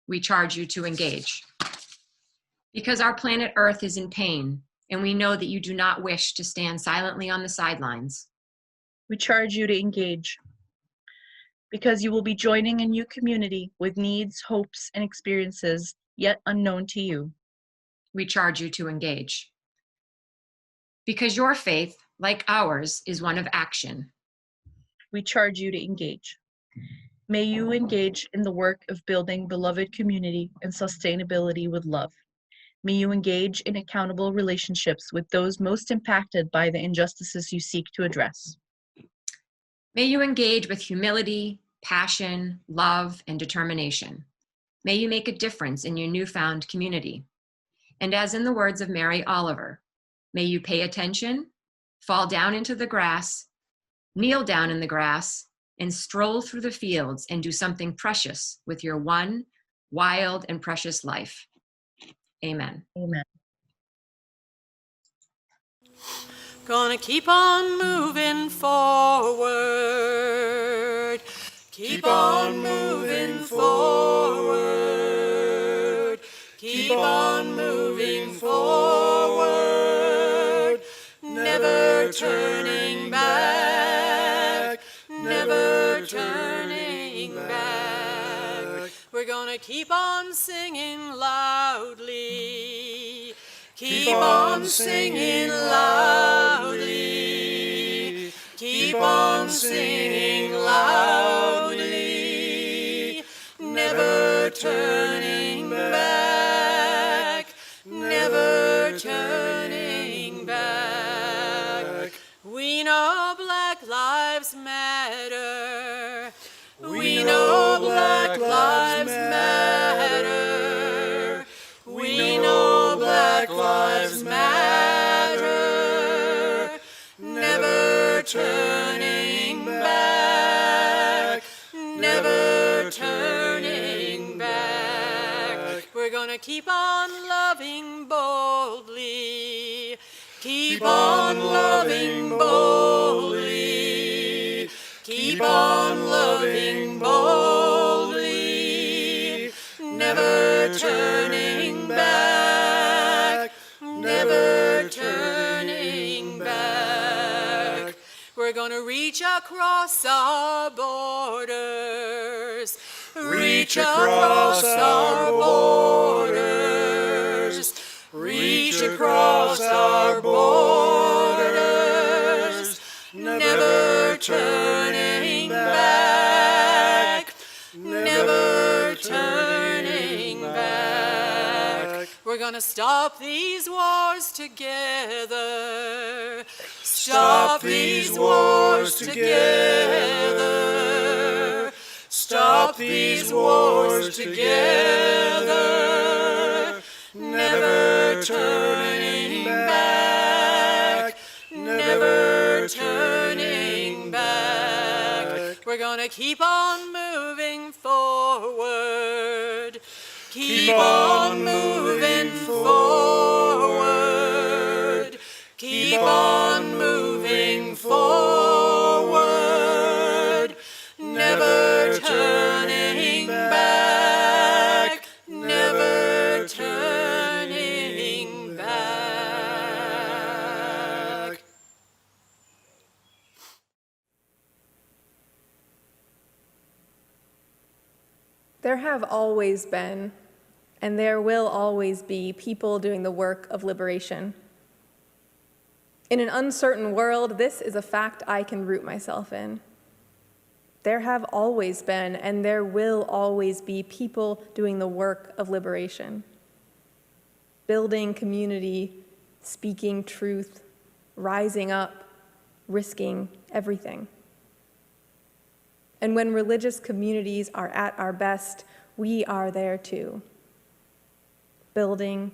We charge you to engage. Because our planet Earth is in pain, and we know that you do not wish to stand silently on the sidelines. We charge you to engage. Because you will be joining a new community with needs, hopes, and experiences yet unknown to you. We charge you to engage. Because your faith, like ours, is one of action. We charge you to engage. May you engage in the work of building beloved community and sustainability with love. May you engage in accountable relationships with those most impacted by the injustices you seek to address. May you engage with humility, passion, love, and determination. May you make a difference in your newfound community. And as in the words of Mary Oliver, may you pay attention, fall down into the grass, kneel down in the grass, and stroll through the fields and do something precious with your one wild and precious life. Amen. Amen. Gonna keep on moving forward. Keep on moving forward. Keep on moving forward. Never turning back. Never turning back. We're gonna keep on singing loudly. Keep on singing loudly. Keep on singing loudly. Never turning back. Never turning back. We know Black Lives Matter. We know Black Lives Matter. We know Black Lives Matter. Never turning back. Never turning back. We're gonna keep on loving boldly. Keep on loving boldly. Keep on loving boldly. Never turning back. Never turning back. We're gonna reach across our borders. Reach across our borders. Reach across our borders. Never turning back. Never turning back. We're gonna stop these wars together. Stop these wars together. Stop these wars together. Never turning back. Never turning back. We're gonna keep on moving forward. Keep on moving forward. Keep on moving forward. Never turning back. Never turning back. There have always been, and there will always be, people doing the work of liberation. In an uncertain world, this is a fact I can root myself in. There have always been, and there will always be, people doing the work of liberation, building community, speaking truth, rising up, risking everything. And when religious communities are at our best, we are there too. Building,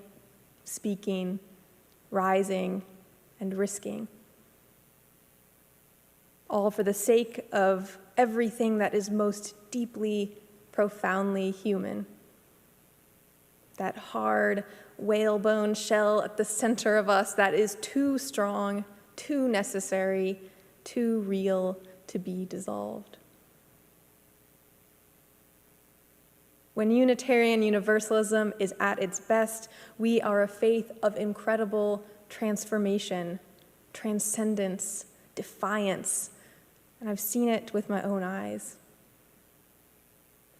speaking, rising, and risking. All for the sake of everything that is most deeply, profoundly human. That hard, whalebone shell at the center of us that is too strong, too necessary, too real to be dissolved. When Unitarian Universalism is at its best, we are a faith of incredible transformation, transcendence, defiance, and I've seen it with my own eyes.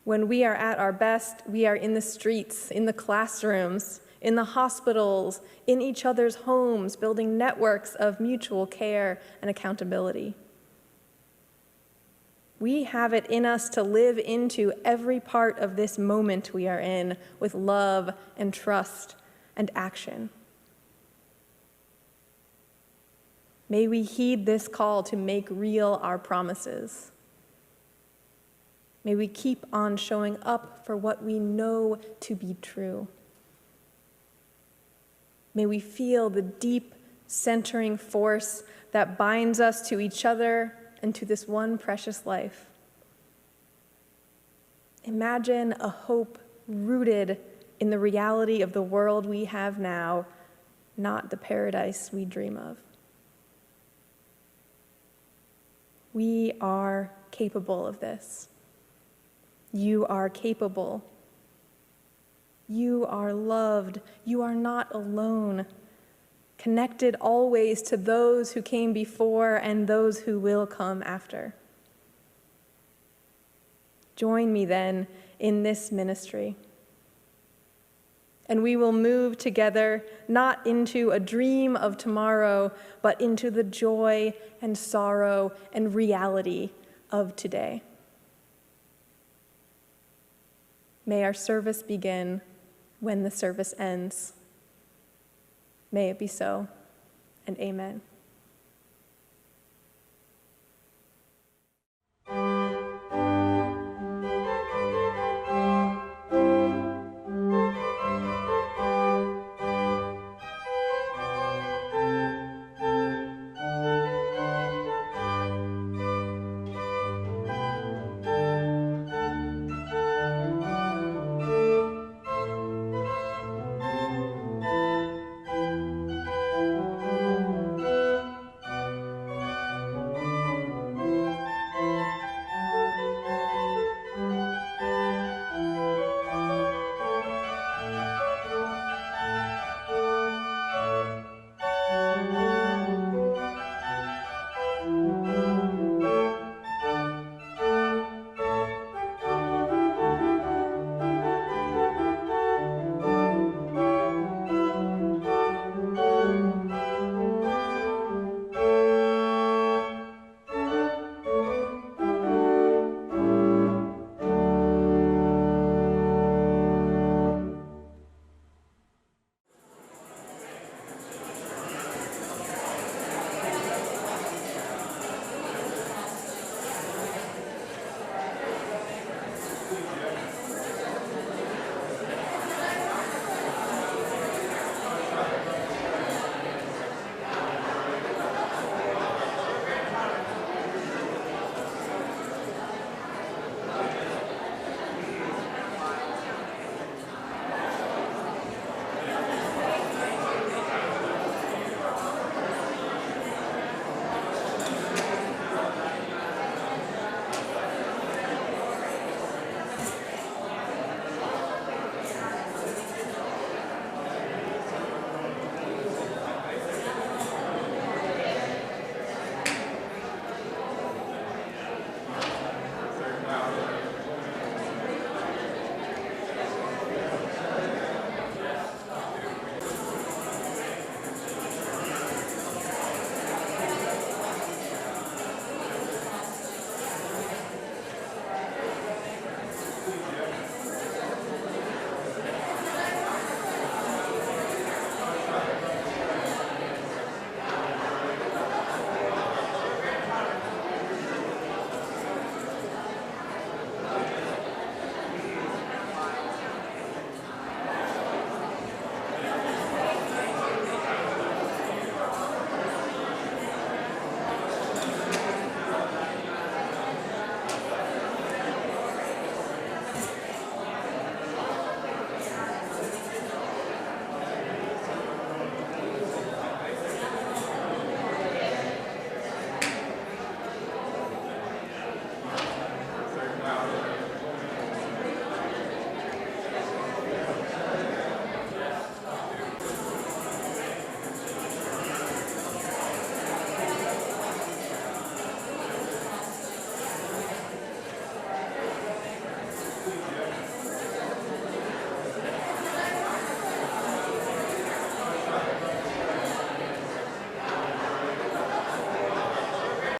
When we are at our best, we are in the streets, in the classrooms, in the hospitals, in each other's homes, building networks of mutual care and accountability. We have it in us to live into every part of this moment we are in with love and trust and action. May we heed this call to make real our promises. May we keep on showing up for what we know to be true. May we feel the deep centering force that binds us to each other and to this one precious life. Imagine a hope rooted in the reality of the world we have now, not the paradise we dream of. We are capable of this. You are capable. You are loved. You are not alone. Connected always to those who came before and those who will come after. Join me then in this ministry. And we will move together not into a dream of tomorrow, but into the joy and sorrow and reality of today. May our service begin when the service ends. May it be so, and amen.